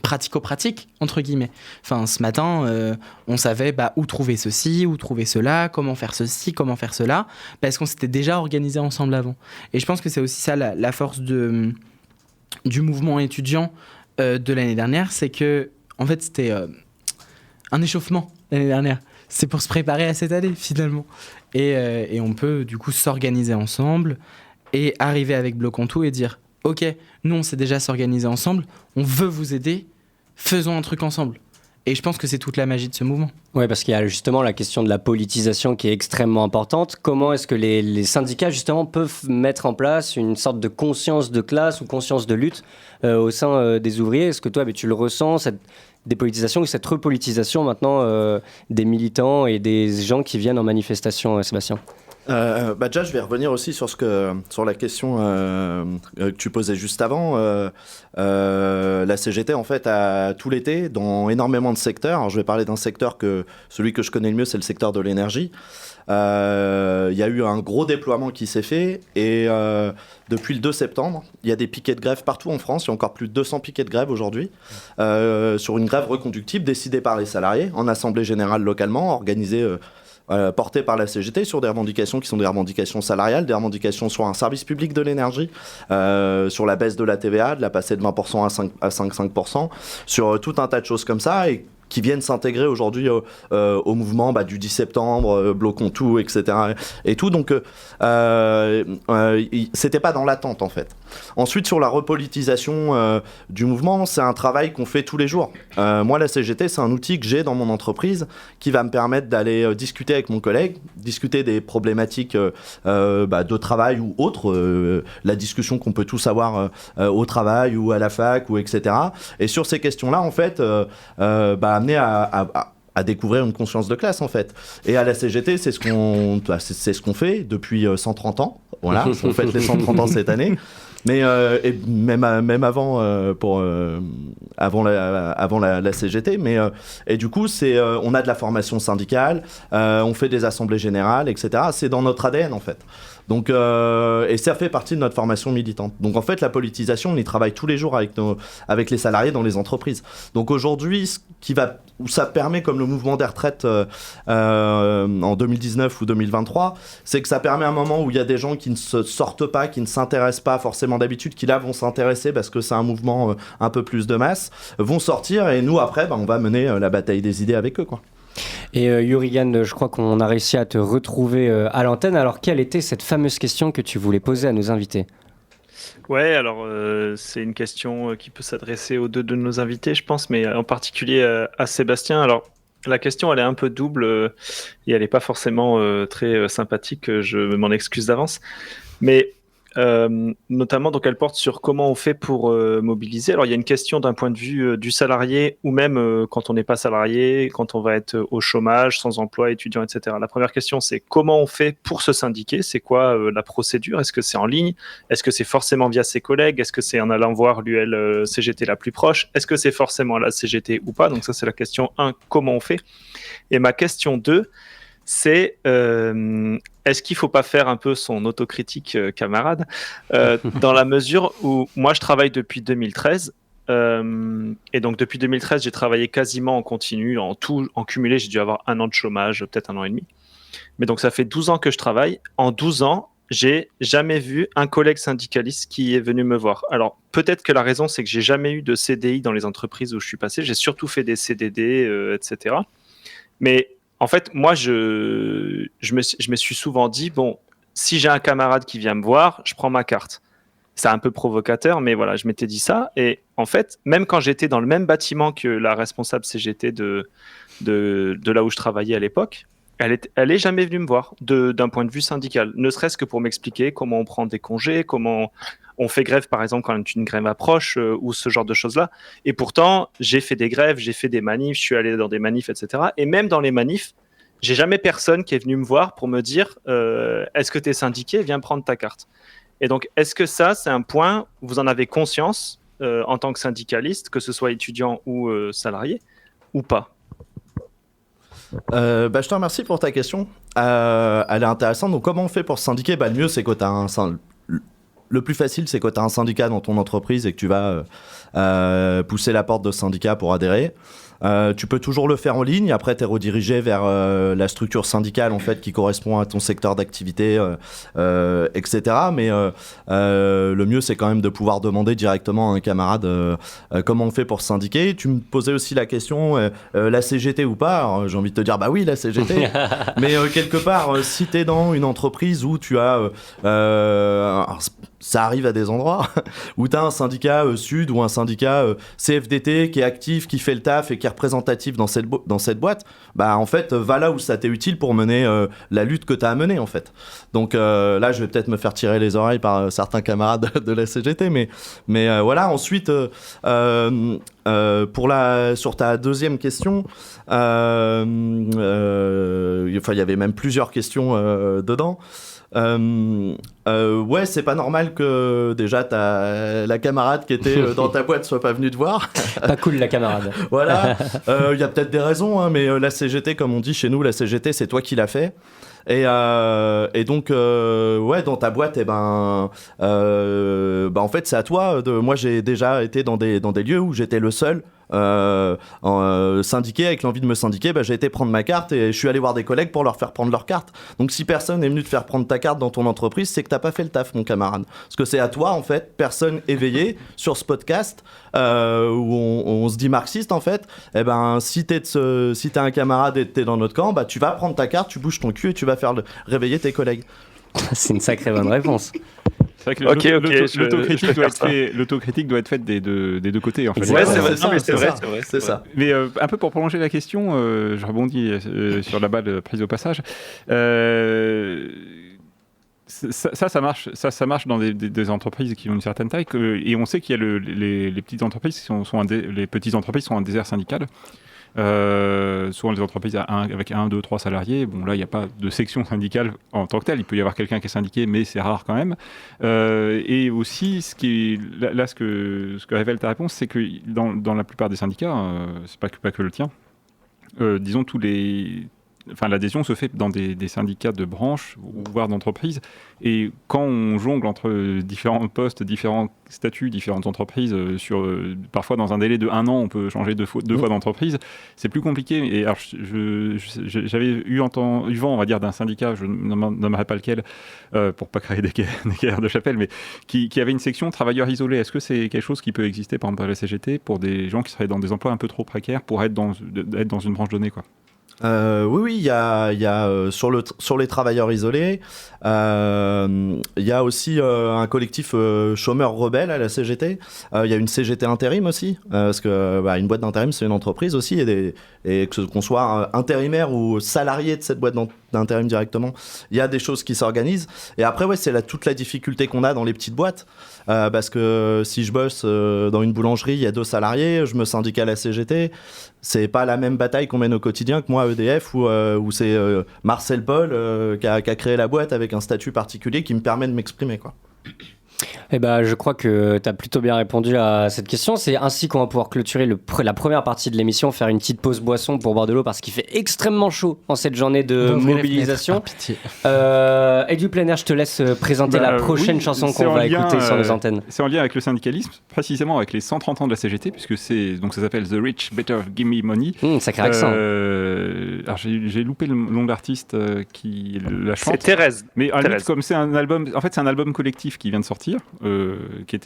pratico-pratique, entre guillemets. Enfin, ce matin, on savait où trouver ceci, où trouver cela, comment faire ceci, comment faire cela, parce qu'on s'était déjà organisé ensemble avant. Et je pense que c'est aussi ça la force du mouvement étudiant de l'année dernière, c'est que, en fait, c'était un échauffement l'année dernière. C'est pour se préparer à cette année, finalement. Et on peut, du coup, s'organiser ensemble et arriver avec Bloc en Tout et dire « Ok, nous, on sait déjà s'organiser ensemble, on veut vous aider, faisons un truc ensemble. » Et je pense que c'est toute la magie de ce mouvement. Oui, parce qu'il y a justement la question de la politisation qui est extrêmement importante. Comment est-ce que les syndicats, justement, peuvent mettre en place une sorte de conscience de classe ou conscience de lutte au sein des ouvriers ? Est-ce que toi, tu le ressens, cette dépolitisation ou cette repolitisation maintenant des militants et des gens qui viennent en manifestation, Sébastien ? Déjà, je vais revenir aussi sur la question que tu posais juste avant. La CGT, en fait, tout l'été, dans énormément de secteurs. Alors, je vais parler d'un secteur celui que je connais le mieux, c'est le secteur de l'énergie. Il y a eu un gros déploiement qui s'est fait et depuis le 2 septembre, il y a des piquets de grève partout en France. Il y a encore plus de 200 piquets de grève aujourd'hui sur une grève reconductible décidée par les salariés en assemblée générale localement, organisée portée par la CGT sur des revendications qui sont des revendications salariales, des revendications sur un service public de l'énergie, sur la baisse de la TVA, de la passer de 20% à 5%, sur tout un tas de choses comme ça et qui viennent s'intégrer aujourd'hui au mouvement du 10 septembre, Bloc en Tout, etc. Et tout, donc c'était pas dans l'attente en fait. Ensuite, sur la repolitisation du mouvement, c'est un travail qu'on fait tous les jours. Moi, la CGT, c'est un outil que j'ai dans mon entreprise qui va me permettre d'aller discuter avec mon collègue, discuter des problématiques de travail ou autres, la discussion qu'on peut tous avoir au travail ou à la fac, ou etc. Et sur ces questions-là, en fait, amener à découvrir une conscience de classe en fait. Et à la CGT, c'est ce qu'on fait depuis 130 ans. Voilà, on fête les 130 ans cette année. Mais et même avant avant la CGT, mais et du coup on a de la formation syndicale, on fait des assemblées générales, etc. C'est dans notre ADN en fait. Donc et ça fait partie de notre formation militante. Donc en fait la politisation, on y travaille tous les jours avec les salariés dans les entreprises. Donc aujourd'hui, où ça permet, comme le mouvement des retraites en 2019 ou 2023, c'est que ça permet un moment où il y a des gens qui ne se sortent pas, qui ne s'intéressent pas forcément d'habitude, qui là vont s'intéresser parce que c'est un mouvement un peu plus de masse, vont sortir et nous après on va mener la bataille des idées avec eux quoi. Et Yurigan, je crois qu'on a réussi à te retrouver à l'antenne. Alors quelle était cette fameuse question que tu voulais poser à nos invités ? Ouais, alors c'est une question qui peut s'adresser aux deux de nos invités, je pense, mais en particulier à Sébastien. Alors la question, elle est un peu double et elle n'est pas forcément très sympathique, je m'en excuse d'avance. Mais notamment, donc, elle porte sur comment on fait pour mobiliser. Alors, il y a une question d'un point de vue du salarié ou même quand on n'est pas salarié, quand on va être au chômage, sans emploi, étudiant, etc. La première question, c'est comment on fait pour se syndiquer ? C'est quoi la procédure ? Est-ce que c'est en ligne ? Est-ce que c'est forcément via ses collègues ? Est-ce que c'est en allant voir l'UL CGT la plus proche ? Est-ce que c'est forcément la CGT ou pas ? Donc ça, c'est la question 1, comment on fait ? Et ma question 2, c'est est-ce qu'il ne faut pas faire un peu son autocritique camarade dans la mesure où moi je travaille depuis 2013 et donc depuis 2013 j'ai travaillé quasiment en continu, en cumulé j'ai dû avoir 1 an de chômage, peut-être 1 an et demi, mais donc ça fait 12 ans que je travaille. En 12 ans j'ai jamais vu un collègue syndicaliste qui est venu me voir. Alors peut-être que la raison c'est que j'ai jamais eu de CDI dans les entreprises où je suis passé, j'ai surtout fait des CDD, etc. Mais en fait, moi, je me suis souvent dit, bon, si j'ai un camarade qui vient me voir, je prends ma carte. C'est un peu provocateur, mais voilà, je m'étais dit ça. Et en fait, même quand j'étais dans le même bâtiment que la responsable CGT de là où je travaillais à l'époque, elle est jamais venue me voir d'un point de vue syndical, ne serait-ce que pour m'expliquer comment on prend des congés, comment on fait grève, par exemple, quand une grève approche ou ce genre de choses-là. Et pourtant, j'ai fait des grèves, j'ai fait des manifs, je suis allé dans des manifs, etc. Et même dans les manifs, j'ai jamais personne qui est venu me voir pour me dire est-ce que tu es syndiqué ? Viens prendre ta carte. Et donc, est-ce que ça, c'est un point où vous en avez conscience en tant que syndicaliste, que ce soit étudiant ou salarié, ou pas ? Je te remercie pour ta question. Elle est intéressante. Donc, comment on fait pour se syndiquer ? Le mieux, c'est que tu as le plus facile, c'est que tu as un syndicat dans ton entreprise et que tu vas pousser la porte de syndicat pour adhérer. Tu peux toujours le faire en ligne. Après, tu es redirigé vers la structure syndicale en fait, qui correspond à ton secteur d'activité, etc. Mais le mieux, c'est quand même de pouvoir demander directement à un camarade comment on fait pour se syndiquer. Tu me posais aussi la question, la CGT ou pas ? Alors, j'ai envie de te dire, bah oui, la CGT. Mais quelque part, si tu es dans une entreprise où tu as... ça arrive à des endroits où tu as un syndicat Sud ou un syndicat CFDT qui est actif, qui fait le taf et qui est représentatif dans cette boîte, en fait, va là où ça t'est utile pour mener la lutte que tu as à mener, en fait. Donc là, je vais peut-être me faire tirer les oreilles par certains camarades de la CGT, mais voilà. Ensuite, sur ta deuxième question, il y avait même plusieurs questions dedans. Ouais, c'est pas normal que déjà la camarade qui était dans ta boîte soit pas venue te voir. Pas cool la camarade. Voilà. Il y a peut-être des raisons, hein, mais la CGT, comme on dit chez nous, la CGT, c'est toi qui l'as fait. Et donc, ouais, dans ta boîte, en fait, c'est à toi. Moi, j'ai déjà été dans des lieux où j'étais le seul syndiqué, avec l'envie de me syndiquer. J'ai été prendre ma carte et je suis allé voir des collègues pour leur faire prendre leur carte. Donc, si personne est venu te faire prendre ta carte dans ton entreprise, c'est que t'as pas fait le taf, mon camarade. Parce que c'est à toi, en fait, personne éveillée sur ce podcast où on se dit marxiste, en fait. Si t'es un camarade et t'es dans notre camp, tu vas prendre ta carte, tu bouges ton cul et tu vas faire réveiller tes collègues. C'est une sacrée bonne réponse. C'est vrai que l'autocritique doit être faite des deux côtés. En fait. Ouais, c'est vrai. Ça. Mais un peu pour prolonger la question, je rebondis sur la balle prise au passage. Ça marche. Ça marche dans des entreprises qui ont une certaine taille. Et on sait qu'il y a les petites entreprises les petites entreprises sont un désert syndical. Souvent les entreprises avec 1, 2, 3 salariés, bon là il n'y a pas de section syndicale en tant que telle, il peut y avoir quelqu'un qui est syndiqué mais c'est rare quand même. Et aussi ce que révèle ta réponse, c'est que dans la plupart des syndicats, c'est pas que le tien, disons l'adhésion se fait dans des syndicats de branches, voire d'entreprises. Et quand on jongle entre différents postes, différents statuts, différentes entreprises, parfois dans un délai de 1 an, on peut changer deux fois d'entreprise, c'est plus compliqué. Et alors, j'avais eu vent, on va dire, d'un syndicat, je ne nommerai pas lequel, pour pas créer des guerres de chapelle, mais qui avait une section travailleurs isolés. Est-ce que c'est quelque chose qui peut exister, par exemple, à la CGT, pour des gens qui seraient dans des emplois un peu trop précaires pour être dans une branche donnée, quoi ? Oui, il y a sur les travailleurs isolés, il y a aussi un collectif chômeurs rebelles à la CGT. Il y a une CGT intérim aussi, parce que une boîte d'intérim c'est une entreprise aussi, et qu'on soit intérimaire ou salarié de cette boîte d'intérim directement, il y a des choses qui s'organisent. Et après, ouais, c'est toute la difficulté qu'on a dans les petites boîtes. Parce que si je bosse dans une boulangerie, il y a 2 salariés, je me syndique à la CGT, c'est pas la même bataille qu'on mène au quotidien que moi à EDF où c'est Marcel Paul qui a créé la boîte avec un statut particulier qui me permet de m'exprimer, quoi. Je crois que tu as plutôt bien répondu à cette question. C'est ainsi qu'on va pouvoir clôturer la première partie de l'émission, faire une petite pause boisson pour boire de l'eau parce qu'il fait extrêmement chaud en cette journée de mobilisation. Et du plein air, je te laisse présenter la prochaine chanson qu'on va écouter sur les antennes. C'est en lien avec le syndicalisme, précisément avec les 130 ans de la CGT, puisque ça s'appelle The Rich Better Give Me Money. Sacré accent. Alors j'ai loupé le nom de l'artiste qui la chante. C'est Thérèse. Mais comme c'est un album, en fait c'est un album collectif qui vient de sortir.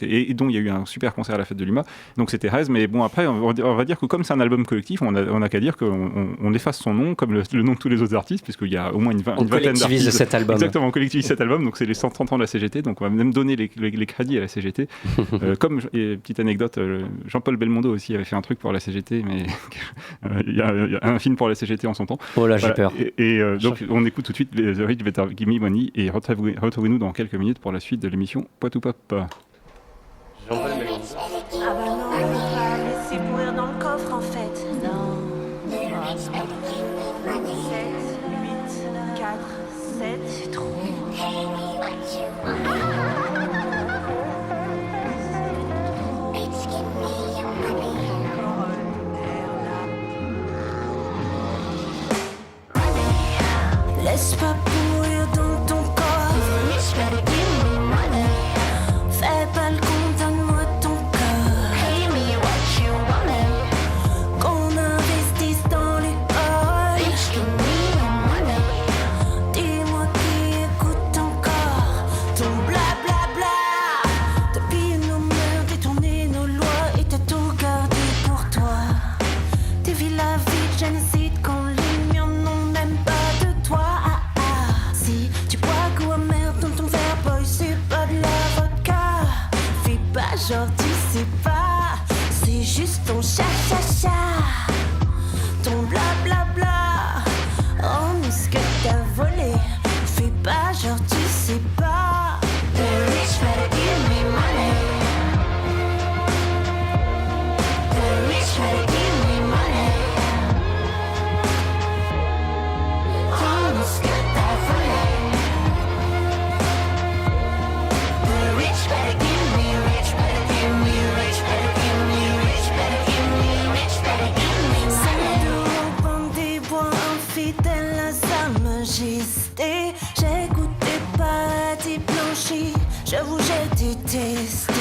Et dont il y a eu un super concert à la fête de l'UMA, donc c'était Thérèse. Mais bon, après on va dire que comme c'est un album collectif, on a qu'à dire qu'on efface son nom comme le nom de tous les autres artistes, puisqu'il y a au moins une vingtaine d'artistes. On collectivise cet album. Exactement, on collectivise cet album, donc c'est les 130 ans de la CGT, donc on va même donner les crédits à la CGT. Petite anecdote, Jean-Paul Belmondo aussi avait fait un truc pour la CGT, mais il y a un film pour la CGT en son temps. Oh là, j'ai peur. Donc on écoute tout de suite The Rich Better Give Me Money et retrouvez-nous dans quelques minutes pour la suite de l'émission Poitou Pop. Jean-Paul Belmondo. Ah bah non, on va pas laisser pourrir dans le coffre en fait. Non. 7, 8, 4, 7, c'est trop. pas genre tu sais pas. C'est juste ton cha-cha-cha, ton bla-bla-bla. Rends-nous ce que t'as volé. Fais pas genre tu sais pas. The rich better give me money. The rich better give me money. Rends-nous ce que t'as volé. The rich better give me, rich better give me, rich better give me, rich better give me, rich better give me. C'est au banc des bois, infidèle à sa majesté. J'ai goûté paradis blanchi, j'avoue j'ai détesté.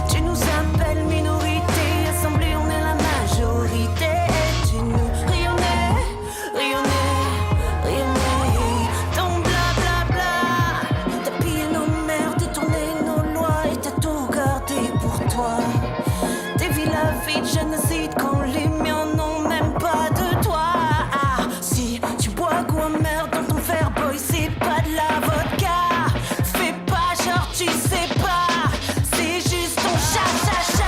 Tu nous appelles minorité, assemblée on est la majorité. Et tu nous rayonnais, rayonnais, rayonnais. Ton blablabla, t'as pillé nos mères, détourné nos lois et t'as tout gardé pour toi. T'es vu la vie de génocide quand les miens n'ont même pas de toi. Ah, si tu bois goût amer dans ton verre, boy, c'est pas de la vodka. Fais pas genre tu sais pas, c'est juste ton cha-cha-cha.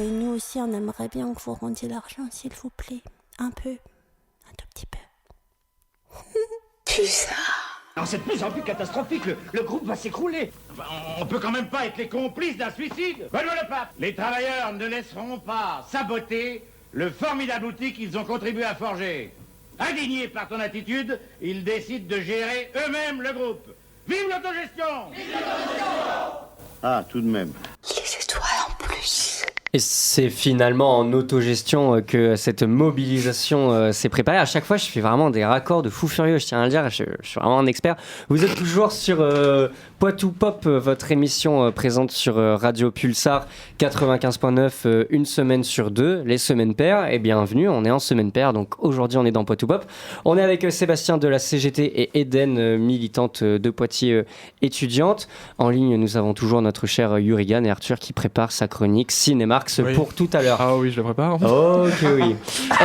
Nous aussi, on aimerait bien que vous rendiez l'argent, s'il vous plaît. Un peu. Un tout petit peu. Pulsar. Non, c'est de plus en plus catastrophique. Le groupe va s'écrouler. On peut quand même pas être les complices d'un suicide. Benoît le pape. Les travailleurs ne laisseront pas saboter le formidable outil qu'ils ont contribué à forger. Indignés par ton attitude, ils décident de gérer eux-mêmes le groupe. Vive l'autogestion! Vive l'autogestion! Ah, tout de même. Les étoiles en plus. Et c'est finalement en autogestion que cette mobilisation s'est préparée. À chaque fois, je fais vraiment des raccords de fou furieux, je tiens à le dire, je suis vraiment un expert. Vous êtes toujours sur Poitou Pop, votre émission présente sur Radio Pulsar 95.9 une semaine sur deux, les semaines paires. Et bienvenue, on est en semaine paire, donc aujourd'hui on est dans Poitou Pop. On est avec Sébastien de la CGT et Eden, militante de Poitiers étudiante. En ligne, nous avons toujours notre cher Yurigan et Arthur qui prépare sa chronique Cinéma. Pour tout à l'heure. Ah oui, je le prépare. Ok, oui.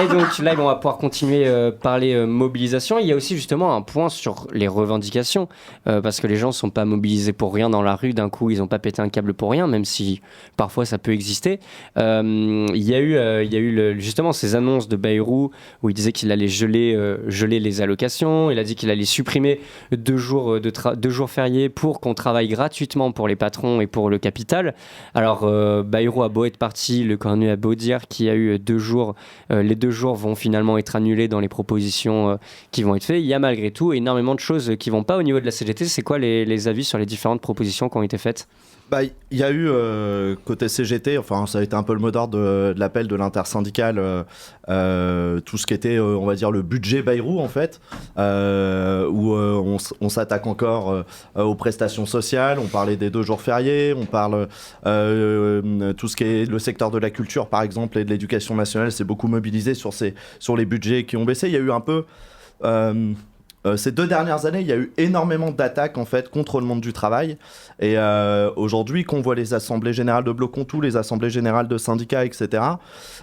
Et donc là, on va pouvoir continuer parler mobilisation. Il y a aussi justement un point sur les revendications, parce que les gens ne sont pas mobilisés pour rien dans la rue. D'un coup, ils n'ont pas pété un câble pour rien, même si parfois ça peut exister. Il y a eu justement ces annonces de Bayrou où il disait qu'il allait geler les allocations. Il a dit qu'il allait supprimer 2 jours fériés pour qu'on travaille gratuitement pour les patrons et pour le capital. Alors, Bayrou a beau être parti, le Cornu a beau dire qu'il y a eu 2 jours, les 2 jours vont finalement être annulés dans les propositions qui vont être faites. Il y a malgré tout énormément de choses qui vont pas au niveau de la CGT. C'est quoi les avis sur les différentes propositions qui ont été faites ? Bah, il y a eu côté CGT, enfin ça a été un peu le mot d'ordre de l'appel de l'intersyndicale, tout ce qui était, on va dire, le budget Bayrou en fait, où on s'attaque encore aux prestations sociales, on parlait des 2 jours fériés, on parle tout ce qui est le secteur de la culture par exemple et de l'éducation nationale s'est beaucoup mobilisé sur les budgets qui ont baissé. Il y a eu un peu... ces 2 dernières années, il y a eu énormément d'attaques en fait contre le monde du travail. Et aujourd'hui, qu'on voit les assemblées générales de Bloc-Contour, les assemblées générales de syndicats, etc.,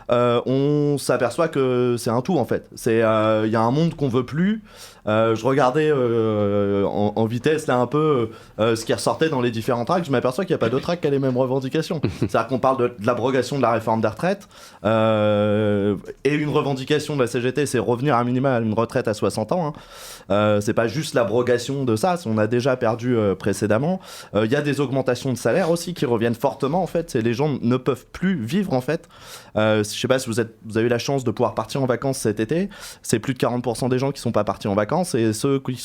on s'aperçoit que c'est un tout en fait. Il y a un monde qu'on veut plus. Je regardais en vitesse là un peu ce qui ressortait dans les différents tracts. Je m'aperçois qu'il n'y a pas de tract qui a les mêmes revendications. C'est-à-dire qu'on parle de l'abrogation de la réforme des retraites et une revendication de la CGT, c'est revenir à minima à une retraite à 60 ans. c'est pas juste l'abrogation de ça, on a déjà perdu précédemment. Il y a des augmentations de salaire aussi qui reviennent fortement en fait, les gens ne peuvent plus vivre en fait. Je sais pas si vous avez eu la chance de pouvoir partir en vacances cet été, c'est plus de 40% des gens qui sont pas partis en vacances, et ceux qui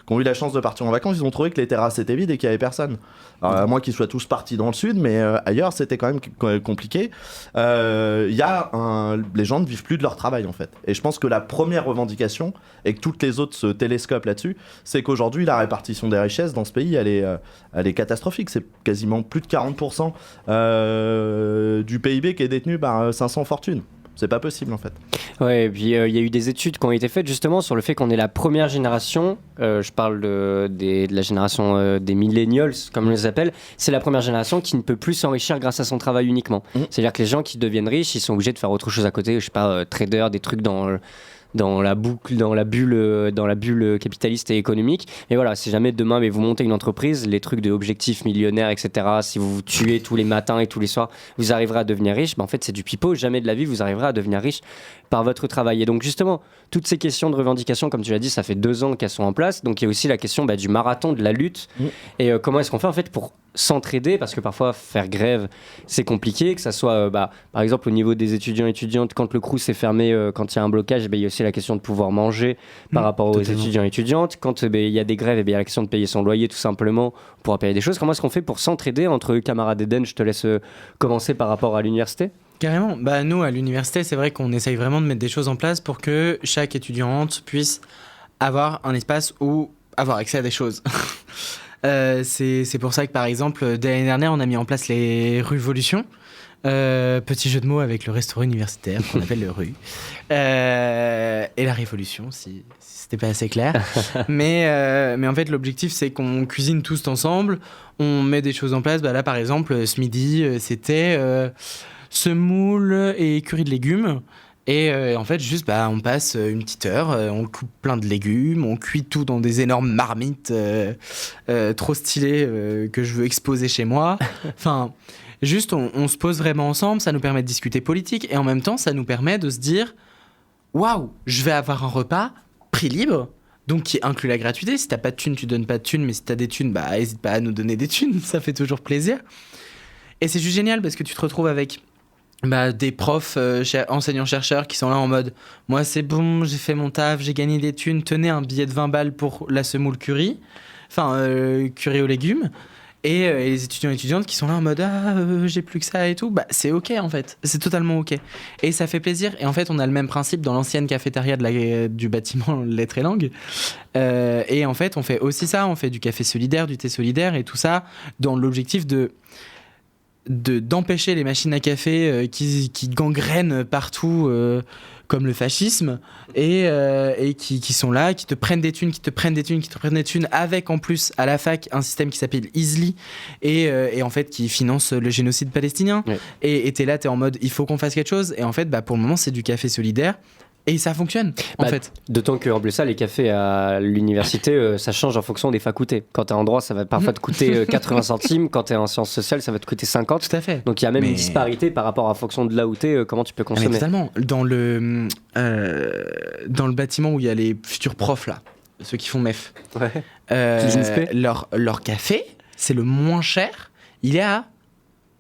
ont eu la chance de partir en vacances, ils ont trouvé que les terrasses étaient vides et qu'il y avait personne. Alors, à moins qu'ils soient tous partis dans le sud, mais ailleurs c'était quand même compliqué. Les gens ne vivent plus de leur travail en fait. Et je pense que la première revendication, et que toutes les autres se télescopent là-dessus, c'est qu'aujourd'hui la répartition des richesses dans ce pays, elle est catastrophique. C'est quasiment plus de 40% du PIB qui est détenu par 500 fortunes. C'est pas possible en fait. Ouais, et puis il y a eu des études qui ont été faites justement sur le fait qu'on est la première génération, je parle de la génération des millennials, comme on les appelle, c'est la première génération qui ne peut plus s'enrichir grâce à son travail uniquement. C'est-à-dire que les gens qui deviennent riches, ils sont obligés de faire autre chose à côté, je sais pas, trader, des trucs dans la bulle capitaliste et économique. Et voilà, si jamais demain vous montez une entreprise, les trucs de objectifs millionnaires, etc., si vous vous tuez tous les matins et tous les soirs, vous arriverez à devenir riche, en fait c'est du pipeau, jamais de la vie vous arriverez à devenir riche par votre travail. Et donc justement, toutes ces questions de revendication, comme tu l'as dit, ça fait 2 ans qu'elles sont en place, donc il y a aussi la question du marathon, de la lutte, et comment est-ce qu'on fait en fait pour s'entraider, parce que parfois faire grève c'est compliqué, que ça soit par exemple au niveau des étudiants et étudiantes, quand le Crous est fermé, quand il y a un blocage, il y a aussi la question de pouvoir manger par rapport aux étudiants et étudiantes, quand il y a des grèves, il y a la question de payer son loyer tout simplement, pour pouvoir payer des choses. Comment est-ce qu'on fait pour s'entraider entre camarades Eden? Je te laisse commencer par rapport à l'université. Carrément, nous à l'université c'est vrai qu'on essaye vraiment de mettre des choses en place pour que chaque étudiante puisse avoir un espace où avoir accès à des choses. C'est pour ça que par exemple dès l'année dernière on a mis en place les Ruvolutions, petit jeu de mots avec le restaurant universitaire qu'on appelle le Rue, et la Révolution si c'était pas assez clair. mais en fait l'objectif c'est qu'on cuisine tous ensemble, on met des choses en place. Là par exemple ce midi c'était semoule et curry de légumes. Et en fait, juste, on passe une petite heure, on coupe plein de légumes, on cuit tout dans des énormes marmites trop stylées que je veux exposer chez moi. Enfin, juste, on se pose vraiment ensemble, ça nous permet de discuter politique, et en même temps, ça nous permet de se dire « Waouh, je vais avoir un repas prix libre !» Donc, qui inclut la gratuité. Si t'as pas de thunes, tu donnes pas de thunes, mais si t'as des thunes, n'hésite pas à nous donner des thunes, ça fait toujours plaisir. Et c'est juste génial parce que tu te retrouves avec des profs, enseignants-chercheurs qui sont là en mode « Moi, c'est bon, j'ai fait mon taf, j'ai gagné des thunes, tenez un billet de 20 balles pour la semoule curry, curry aux légumes. » Et les étudiants et étudiantes qui sont là en mode « Ah, j'ai plus que ça et tout. » C'est OK en fait, c'est totalement OK. Et ça fait plaisir. Et en fait, on a le même principe dans l'ancienne cafétéria du bâtiment Lettres et Langues. Et en fait, on fait aussi ça, on fait du café solidaire, du thé solidaire et tout ça dans l'objectif d'empêcher les machines à café qui gangrènent partout comme le fascisme et qui sont là, qui te prennent des thunes, avec en plus à la fac un système qui s'appelle Easily et en fait qui finance le génocide palestinien. Ouais. Et t'es là, t'es en mode il faut qu'on fasse quelque chose, et en fait pour le moment c'est du café solidaire. Et ça fonctionne, en fait. D'autant que, en plus, ça, les cafés à l'université, ça change en fonction des facultés. Quand t'es en droit, ça va parfois te coûter 80 centimes. Quand t'es en sciences sociales, ça va te coûter 50. Tout à fait. Donc, il y a même une disparité par rapport à fonction de là où t'es, comment tu peux consommer. Totalement. Dans le bâtiment où il y a les futurs profs, là, ceux qui font MEF, leur café, c'est le moins cher. Il est à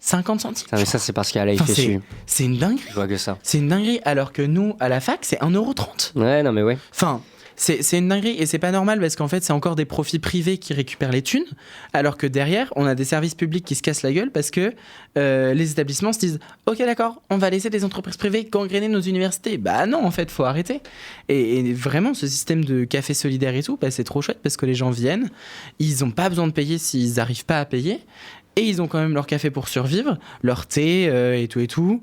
50 centimes. Mais ça, c'est parce qu'il y a la FSU. C'est une dinguerie. Je vois que ça. C'est une dinguerie, alors que nous, à la fac, c'est 1,30 €. Ouais, non, mais ouais. Enfin, c'est une dinguerie, et c'est pas normal parce qu'en fait, c'est encore des profits privés qui récupèrent les thunes, alors que derrière, on a des services publics qui se cassent la gueule parce que les établissements se disent « Ok, d'accord, on va laisser des entreprises privées gangréner nos universités. » Non, en fait, faut arrêter. Et vraiment, ce système de café solidaire et tout, c'est trop chouette parce que les gens viennent, ils ont pas besoin de payer s'ils n'arrivent pas à payer. Et ils ont quand même leur café pour survivre, leur thé et tout.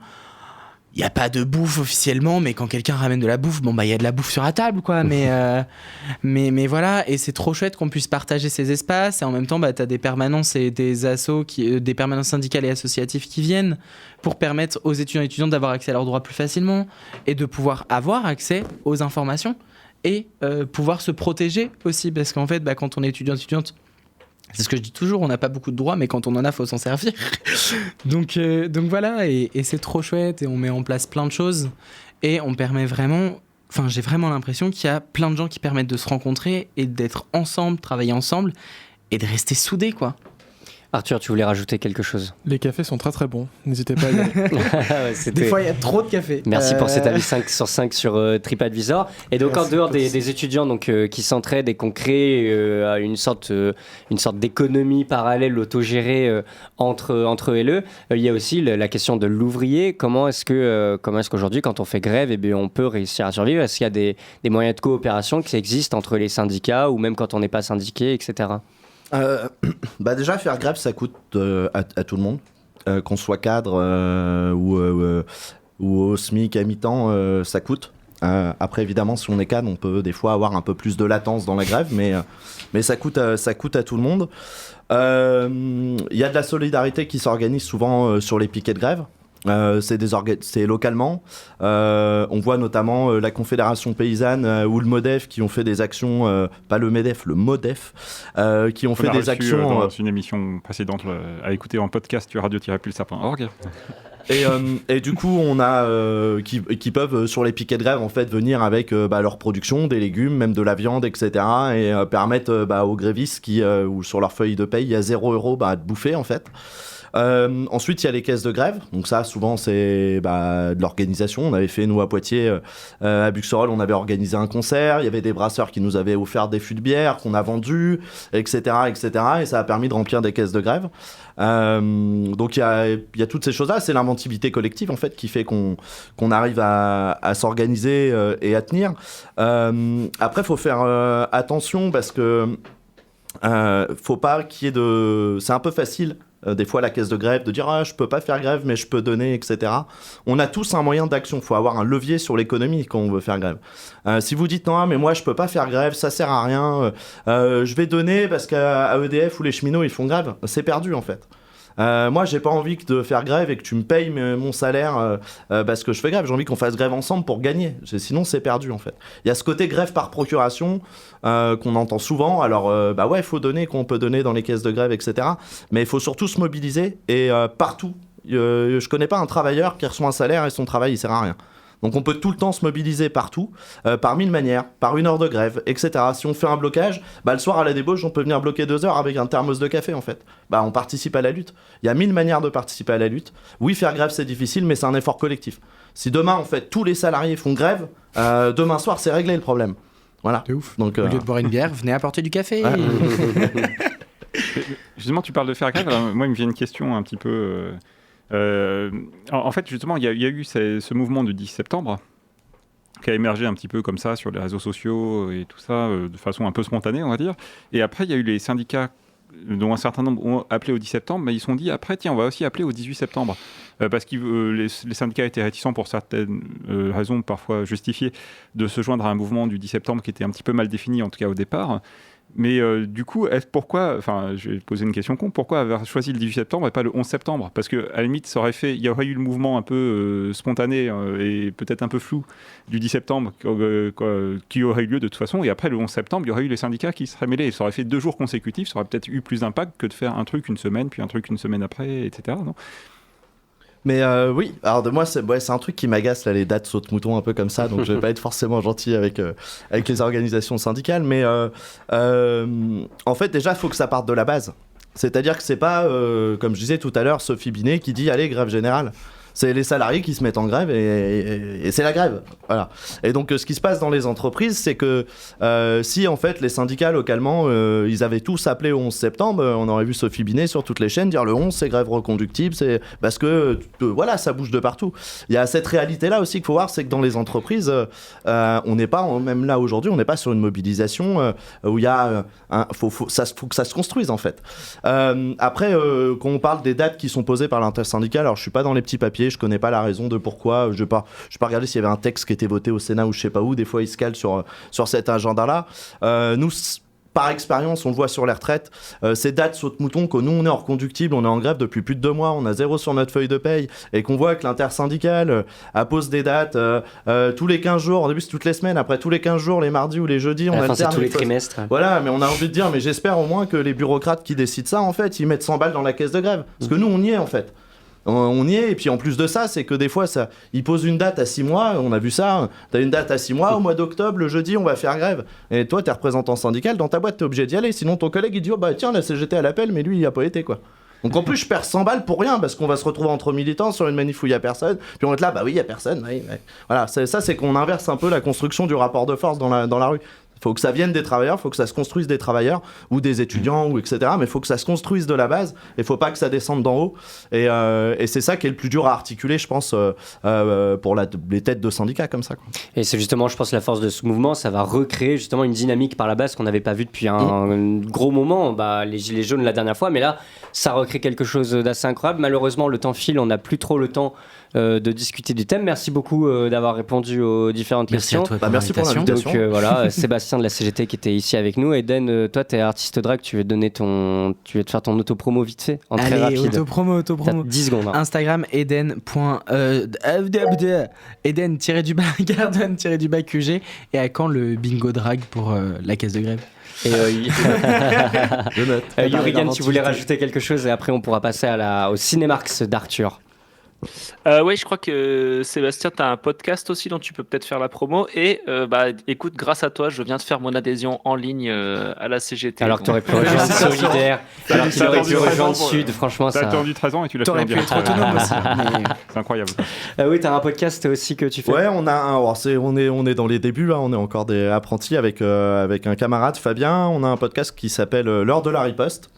Il n'y a pas de bouffe officiellement, mais quand quelqu'un ramène de la bouffe, il y a de la bouffe sur la table, quoi. Mais voilà, et c'est trop chouette qu'on puisse partager ces espaces. Et en même temps, tu as des permanences et des assos, des permanences syndicales et associatives qui viennent pour permettre aux étudiants et étudiantes d'avoir accès à leurs droits plus facilement et de pouvoir avoir accès aux informations et pouvoir se protéger aussi. Parce qu'en fait, quand on est étudiante, c'est ce que je dis toujours, on n'a pas beaucoup de droits, mais quand on en a, il faut s'en servir. donc voilà, et c'est trop chouette, et on met en place plein de choses, et on permet vraiment j'ai vraiment l'impression qu'il y a plein de gens qui permettent de se rencontrer et d'être ensemble, travailler ensemble et de rester soudés, quoi. Arthur, tu voulais rajouter quelque chose? Les cafés sont très très bons, n'hésitez pas à y aller. Des fois, il y a trop de café. Merci pour cet avis 5 sur 5 sur TripAdvisor. Et donc, en dehors des étudiants donc, qui s'entraident et qu'on crée une sorte d'économie parallèle autogérée entre eux et eux, il y a aussi la question de l'ouvrier. Comment est-ce qu'aujourd'hui, quand on fait grève, on peut réussir à survivre? Est-ce qu'il y a des moyens de coopération qui existent entre les syndicats ou même quand on n'est pas syndiqué, etc.? Déjà, faire grève, ça coûte à tout le monde. Qu'on soit cadre ou au SMIC à mi-temps, ça coûte. Après, évidemment, si on est cadre, on peut des fois avoir un peu plus de latence dans la grève, mais ça coûte à tout le monde. Il y a de la solidarité qui s'organise souvent sur les piquets de grève. C'est localement. On voit notamment la Confédération Paysanne ou le MODEF qui ont fait des actions, pas le MEDEF, le MODEF, qui ont fait des actions. Dans une émission précédente à écouter en podcast sur radio-pulsar.org. Et du coup, on a qui peuvent sur les piquets de grève en fait venir avec leur production, des légumes, même de la viande, etc. et permettre aux grévistes qui ou sur leur feuille de paye il y a 0 € de bouffer en fait. Ensuite, il y a les caisses de grève. Donc ça, souvent, c'est de l'organisation. On avait fait, nous, à Poitiers, à Buxerolles, on avait organisé un concert. Il y avait des brasseurs qui nous avaient offert des fûts de bière qu'on a vendus, etc., etc. Et ça a permis de remplir des caisses de grève. Donc il y a toutes ces choses-là. C'est l'inventivité collective, en fait, qui fait qu'on arrive à s'organiser et à tenir. Après, il faut faire attention parce que faut pas qu'il y ait de... C'est un peu facile des fois la caisse de grève de dire je peux pas faire grève mais je peux donner, etc. On a tous un moyen d'action, il faut avoir un levier sur l'économie quand on veut faire grève. Si vous dites non mais moi je peux pas faire grève, ça sert à rien, je vais donner parce qu'à EDF ou les cheminots ils font grève, c'est perdu en fait. Moi j'ai pas envie de faire grève et que tu me payes mon salaire parce que je fais grève, j'ai envie qu'on fasse grève ensemble pour gagner, sinon c'est perdu en fait. Il y a ce côté grève par procuration qu'on entend souvent, alors il faut donner, qu'on peut donner dans les caisses de grève, etc. Mais il faut surtout se mobiliser et partout, je connais pas un travailleur qui reçoit un salaire et son travail il sert à rien. Donc on peut tout le temps se mobiliser partout, par 1000 manières, par 1 heure de grève, etc. Si on fait un blocage, le soir à la débauche, on peut venir bloquer 2 heures avec un thermos de café en fait. On participe à la lutte. Il y a 1000 manières de participer à la lutte. Oui, faire grève c'est difficile, mais c'est un effort collectif. Si demain en fait tous les salariés font grève, demain soir c'est réglé le problème. Voilà. C'est ouf. Donc, au lieu de boire une bière, venez apporter du café. Justement, tu parles de faire grève. Alors, moi, il me vient une question un petit peu... en fait, justement, il y a eu ce mouvement du 10 septembre qui a émergé un petit peu comme ça sur les réseaux sociaux et tout ça, de façon un peu spontanée, on va dire. Et après, il y a eu les syndicats dont un certain nombre ont appelé au 10 septembre, mais ils se sont dit après, tiens, on va aussi appeler au 18 septembre. Parce que les syndicats étaient réticents pour certaines raisons parfois justifiées de se joindre à un mouvement du 10 septembre qui était un petit peu mal défini, en tout cas au départ. Mais du coup, je vais poser une question con, pourquoi avoir choisi le 18 septembre et pas le 11 septembre? Parce qu'à la limite, il y aurait eu le mouvement un peu spontané et peut-être un peu flou du 10 septembre qui aurait eu lieu de toute façon, et après le 11 septembre, il y aurait eu les syndicats qui seraient mêlés, et ça aurait fait 2 jours consécutifs, ça aurait peut-être eu plus d'impact que de faire un truc une semaine, puis un truc une semaine après, etc. Non ? Mais oui, alors de moi c'est un truc qui m'agace là, les dates saute-mouton un peu comme ça, donc je vais pas être forcément gentil avec les organisations syndicales, mais en fait déjà il faut que ça parte de la base, c'est-à-dire que c'est pas comme je disais tout à l'heure Sophie Binet qui dit allez grève générale. C'est les salariés qui se mettent en grève et c'est la grève. Voilà. Et donc, ce qui se passe dans les entreprises, c'est que si, en fait, les syndicats localement, ils avaient tous appelé au 11 septembre, on aurait vu Sophie Binet sur toutes les chaînes dire le 11, c'est grève reconductible, c'est parce que, voilà, ça bouge de partout. Il y a cette réalité-là aussi qu'il faut voir, c'est que dans les entreprises, on n'est pas, même là aujourd'hui, on n'est pas sur une mobilisation où il y a faut que ça se construise, en fait. Après, quand on parle des dates qui sont posées par l'intersyndicale, alors je suis pas dans les petits papiers, je connais pas la raison de pourquoi, je vais pas regarder s'il y avait un texte qui était voté au Sénat ou je sais pas où, des fois ils se calent sur cet agenda-là. Nous, par expérience, on le voit sur les retraites, ces dates saute-mouton, que nous on est hors conductible, on est en grève depuis plus de 2 mois, on a 0 sur notre feuille de paye, et qu'on voit que l'intersyndicale appose des dates tous les 15 jours, au début c'est toutes les semaines, après tous les 15 jours, les mardis ou les jeudis, on alterne. C'est tous les trimestres. Voilà, mais on a envie de dire, mais j'espère au moins que les bureaucrates qui décident ça, en fait, ils mettent 100 balles dans la caisse de grève, parce que nous on y est en fait. On y est, et puis en plus de ça, c'est que des fois, ils posent une date à 6 mois, on a vu ça, t'as une date à 6 mois, au mois d'octobre, le jeudi, on va faire grève. Et toi, t'es représentant syndical, dans ta boîte, t'es obligé d'y aller, sinon ton collègue, il dit, oh bah tiens, la CGT à l'appel, mais lui, il a pas été, quoi. Donc en plus, je perds 100 balles pour rien, parce qu'on va se retrouver entre militants sur une manif où il y a personne, puis on va être là, bah oui, il y a personne, oui. Voilà, ça, c'est qu'on inverse un peu la construction du rapport de force dans la rue. Il faut que ça vienne des travailleurs, il faut que ça se construise des travailleurs ou des étudiants, ou etc. Mais il faut que ça se construise de la base, et il ne faut pas que ça descende d'en haut. Et c'est ça qui est le plus dur à articuler, je pense, pour les têtes de syndicats comme ça, quoi. Et c'est justement, je pense, la force de ce mouvement, ça va recréer justement une dynamique par la base qu'on n'avait pas vue depuis un gros moment. Les Gilets jaunes la dernière fois, mais là, ça recrée quelque chose d'assez incroyable. Malheureusement, le temps file, on n'a plus trop le temps de discuter du thème. Merci beaucoup d'avoir répondu aux différentes questions. Merci pour l'invitation. Donc voilà, Sébastien de la CGT qui était ici avec nous. Eden, toi, t'es artiste drag, tu veux te faire ton autopromo vite fait, en très Allez, rapide. autopromo. T'as 10 secondes. Instagram, Eden.Eden-Garden-QG, et à quand le bingo drag pour la caisse de grève. Et Yurigan, tu voulais rajouter quelque chose et après on pourra passer au Cinémarx d'Arthur. Oui, je crois que Sébastien, tu as un podcast aussi dont tu peux peut-être faire la promo. Et écoute, grâce à toi, je viens de faire mon adhésion en ligne à la CGT. Alors que tu aurais pu rejoindre Solidaire, alors qu'il aurait pu rejoindre Sud, franchement. T'as attendu 13 ans et tu l'as fait en direct. C'est incroyable. Oui, tu as un podcast aussi que tu fais. Ouais, on est dans les débuts, là, on est encore des apprentis avec un camarade, Fabien. On a un podcast qui s'appelle L'heure de la riposte.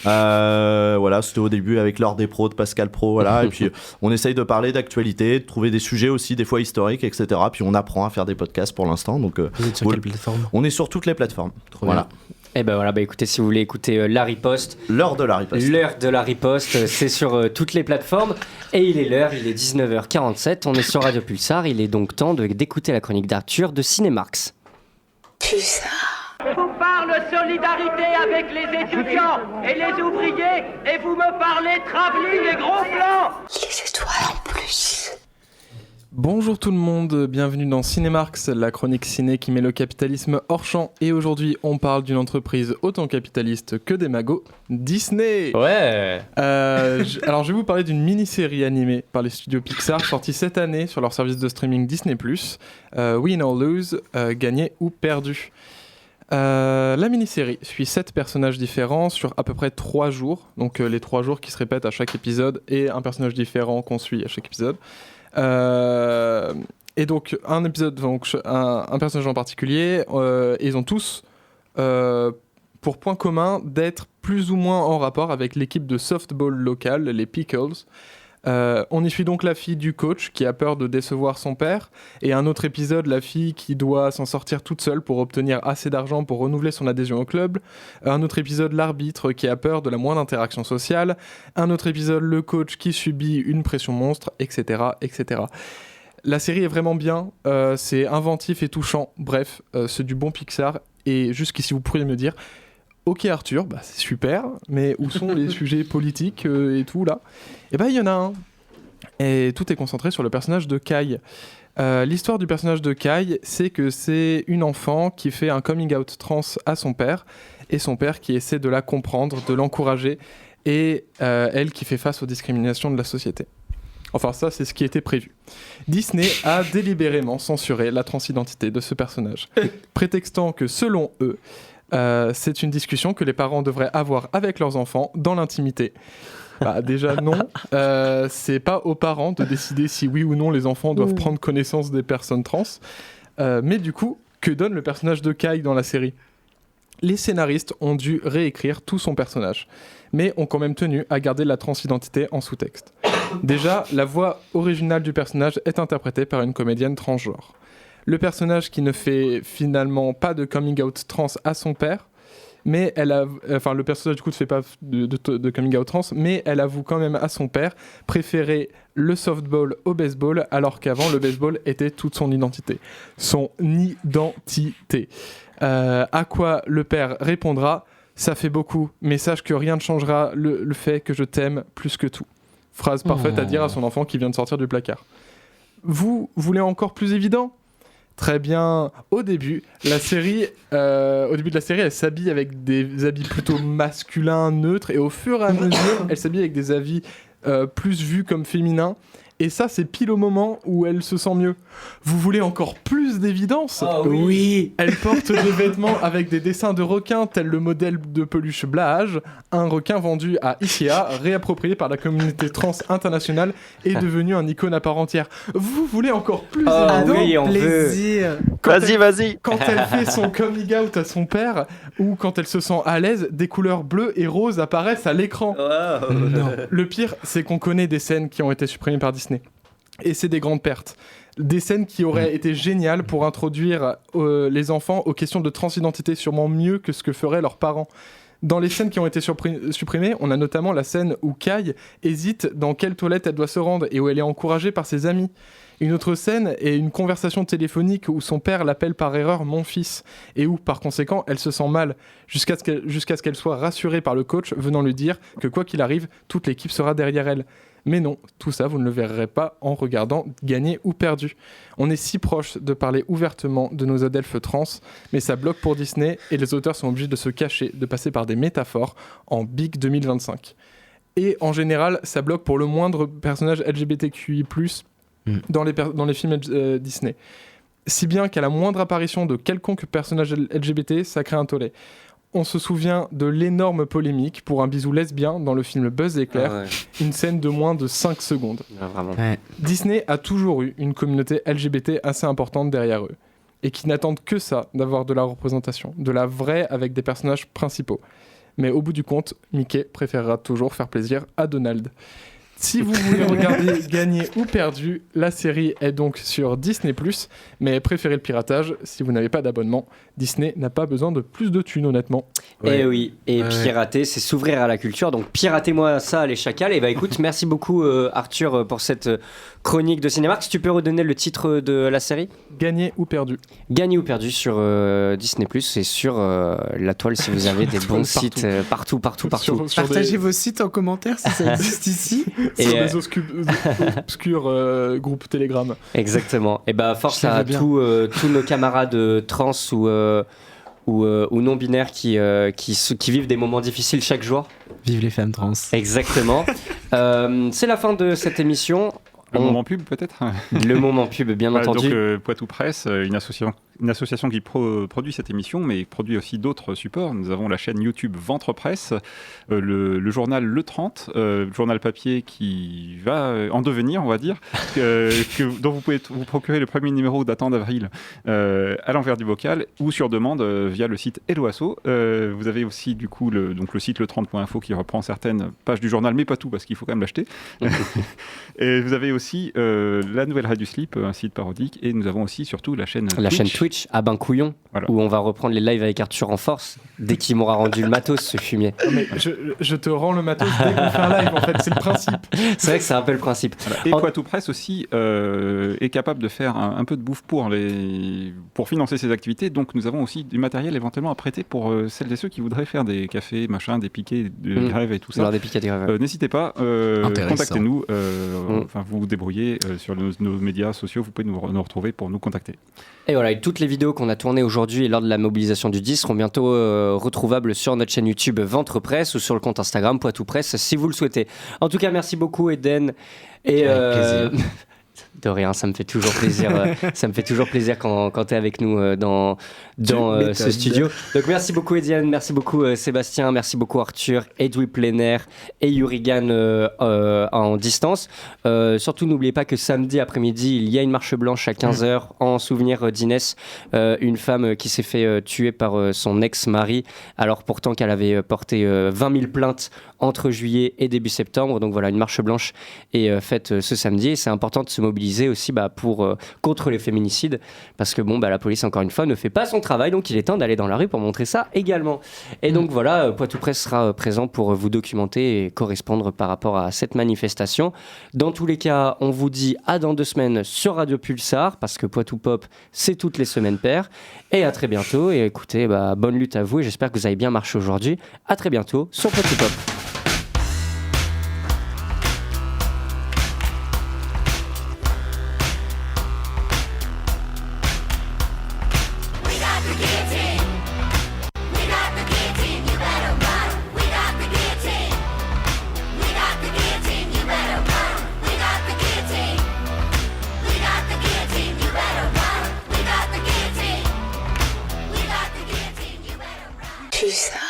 Voilà, c'était au début avec l'heure des pros de Pascal Pro, voilà. Et puis on essaye de parler d'actualité, de trouver des sujets aussi des fois historiques, etc. Puis on apprend à faire des podcasts pour l'instant. Donc vous êtes sur quelle plateforme ? On est sur toutes les plateformes. Voilà. Et ben voilà, écoutez, si vous voulez écouter La Riposte, l'heure de la riposte. L'heure de la riposte, c'est sur toutes les plateformes. Et il est 19h47, on est sur Radio Pulsar. Il est donc temps d'écouter la chronique d'Arthur de Cinémarx. Pulsar. Je vous parle solidarité avec les étudiants et les ouvriers, et vous me parlez travelling et gros plans. Les étoiles en plus. Bonjour tout le monde, bienvenue dans Cinémarx, la chronique ciné qui met le capitalisme hors champ. Et aujourd'hui, on parle d'une entreprise autant capitaliste que démago, Disney. Ouais. Alors, je vais vous parler d'une mini-série animée par les studios Pixar, sortie cette année sur leur service de streaming Disney+, Win or Lose, gagné ou perdu. La mini-série suit 7 personnages différents sur à peu près 3 jours, donc les 3 jours qui se répètent à chaque épisode et un personnage différent qu'on suit à chaque épisode. Et donc un personnage en particulier, ils ont tous pour point commun d'être plus ou moins en rapport avec l'équipe de softball locale, les Pickles. On y suit donc la fille du coach qui a peur de décevoir son père, et un autre épisode, la fille qui doit s'en sortir toute seule pour obtenir assez d'argent pour renouveler son adhésion au club. Un autre épisode, l'arbitre qui a peur de la moindre interaction sociale. Un autre épisode, le coach qui subit une pression monstre, etc., etc. La série est vraiment bien, c'est inventif et touchant, bref, c'est du bon Pixar, et jusqu'ici vous pourriez me dire... Ok Arthur, c'est super, mais où sont les sujets politiques et tout là ? Et il y en a un. Et tout est concentré sur le personnage de Kai. L'histoire du personnage de Kai, c'est que c'est une enfant qui fait un coming out trans à son père, et son père qui essaie de la comprendre, de l'encourager, et elle qui fait face aux discriminations de la société. Enfin ça, c'est ce qui était prévu. Disney a délibérément censuré la transidentité de ce personnage, prétextant que selon eux, c'est une discussion que les parents devraient avoir avec leurs enfants dans l'intimité. Déjà non, c'est pas aux parents de décider si oui ou non les enfants doivent prendre connaissance des personnes trans. Mais du coup, que donne le personnage de Kai dans la série ? Les scénaristes ont dû réécrire tout son personnage, mais ont quand même tenu à garder la transidentité en sous-texte. Déjà, la voix originale du personnage est interprétée par une comédienne transgenre. Le personnage qui ne fait finalement pas de coming out trans à son père, mais le personnage du coup ne fait pas de coming out trans, mais elle avoue quand même à son père préférer le softball au baseball, alors qu'avant le baseball était toute son identité. Son identité. À quoi le père répondra : ça fait beaucoup, mais sache que rien ne changera le fait que je t'aime plus que tout. Phrase parfaite à dire à son enfant qui vient de sortir du placard. Vous voulez encore plus évident ? Très bien. Au début de la série, elle s'habille avec des habits plutôt masculins, neutres, et au fur et à mesure, elle s'habille avec des habits plus vu comme féminin. Et ça, c'est pile au moment où elle se sent mieux. Vous voulez encore plus d'évidence ? Oui. Elle porte des vêtements avec des dessins de requins, tel le modèle de peluche Blahage, un requin vendu à Ikea, réapproprié par la communauté trans internationale et devenu un icône à part entière. Vous voulez encore plus d'évidence ? Oui, on Plaisir. Vas-y. Quand elle fait son coming out à son père, ou quand elle se sent à l'aise, des couleurs bleues et roses apparaissent à l'écran. Non. Le pire, c'est qu'on connaît des scènes qui ont été supprimées par Disney. Et c'est des grandes pertes. Des scènes qui auraient été géniales pour introduire les enfants aux questions de transidentité, sûrement mieux que ce que feraient leurs parents. Dans les scènes qui ont été supprimées, on a notamment la scène où Kai hésite dans quelle toilette elle doit se rendre et où elle est encouragée par ses amis. Une autre scène est une conversation téléphonique où son père l'appelle par erreur « mon fils » et où, par conséquent, elle se sent mal, jusqu'à ce qu'elle soit rassurée par le coach venant lui dire que quoi qu'il arrive, toute l'équipe sera derrière elle. Mais non, tout ça, vous ne le verrez pas en regardant Gagné ou Perdu. On est si proche de parler ouvertement de nos adelphes trans, mais ça bloque pour Disney et les auteurs sont obligés de se cacher, de passer par des métaphores en Big 2025. Et en général, ça bloque pour le moindre personnage LGBTQI+, dans les films Disney. Si bien qu'à la moindre apparition de quelconque personnage LGBT, ça crée un tollé. On se souvient de l'énorme polémique pour un bisou lesbien dans le film Buzz Éclair, une scène de moins de 5 secondes. Disney a toujours eu une communauté LGBT assez importante derrière eux, et qui n'attendent que ça, d'avoir de la représentation, de la vraie avec des personnages principaux. Mais au bout du compte, Mickey préférera toujours faire plaisir à Donald. Si vous voulez regarder Gagné ou Perdu, la série est donc sur Disney+, mais préférez le piratage si vous n'avez pas d'abonnement. Disney n'a pas besoin de plus de thunes, honnêtement. Et oui, et pirater, c'est s'ouvrir à la culture, donc piratez-moi ça, les chacals. Et bah écoute, merci beaucoup Arthur pour cette chronique de Cinémarx. Tu peux redonner le titre de la série ? Gagné ou Perdu. Gagné ou Perdu sur Disney+, et sur la toile si vous avez des bons sites partout. Partagez vos sites en commentaire si ça existe ici. Sur les obscurs groupes Telegram. Exactement. Et bah force à tous nos camarades trans ou non-binaires qui vivent des moments difficiles chaque jour. Vive les femmes trans. Exactement. C'est la fin de cette émission. Le moment pub peut-être. Le moment pub, bien entendu. Donc Poitou Presse, une association qui produit cette émission, mais produit aussi d'autres supports. Nous avons la chaîne YouTube Ventre Presse, le journal Le 30, journal papier qui va en devenir, on va dire, dont vous pouvez vous procurer le premier numéro datant d'avril à l'envers du bocal ou sur demande via le site Helloasso. Vous avez aussi du coup le site le30.info qui reprend certaines pages du journal, mais pas tout parce qu'il faut quand même l'acheter. Et vous avez aussi la nouvelle Radio Slip, un site parodique, et nous avons aussi surtout la chaîne Twitch à Bain-Couillon, où on va reprendre les lives avec Arthur en force dès qu'il m'aura rendu le matos, ce fumier. Mais je te rends le matos dès qu'on fait un live, en fait, c'est le principe. C'est vrai que c'est un peu le principe. Voilà. Et Poitou Presse aussi est capable de faire un peu de bouffe pour financer ses activités, donc nous avons aussi du matériel éventuellement à prêter pour celles et ceux qui voudraient faire des cafés, machin, des piquets de grève et tout ça. Alors des piquets de grève. N'hésitez pas, contactez-nous, vous vous débrouillez sur nos médias sociaux, vous pouvez nous retrouver pour nous contacter. Et voilà, et toutes les vidéos qu'on a tournées aujourd'hui et lors de la mobilisation du 10 seront bientôt retrouvables sur notre chaîne YouTube Ventre Presse ou sur le compte Instagram Poitou Presse si vous le souhaitez. En tout cas, merci beaucoup Eden. Et de rien, ça me fait toujours plaisir. Ça me fait toujours plaisir quand tu es avec nous dans ce studio. Donc merci beaucoup Ediane, merci beaucoup Sébastien, merci beaucoup Arthur, Edoui Pleiner et Yurigan en distance. Surtout n'oubliez pas que samedi après-midi, il y a une marche blanche à 15h en souvenir d'Inès, une femme qui s'est fait tuer par son ex-mari, alors pourtant qu'elle avait porté 20 000 plaintes entre juillet et début septembre. Donc voilà, une marche blanche est faite ce samedi et c'est important de se mobiliser aussi contre les féminicides parce que la police encore une fois ne fait pas son travail, donc il est temps d'aller dans la rue pour montrer ça également. Et donc voilà, Poitou Presse sera présent pour vous documenter et correspondre par rapport à cette manifestation. Dans tous les cas, on vous dit à dans 2 semaines sur Radio Pulsar parce que Poitou Pop c'est toutes les semaines paires, et à très bientôt. Et écoutez, bonne lutte à vous et j'espère que vous avez bien marché aujourd'hui. À très bientôt sur Poitou Pop. You better Pulsar.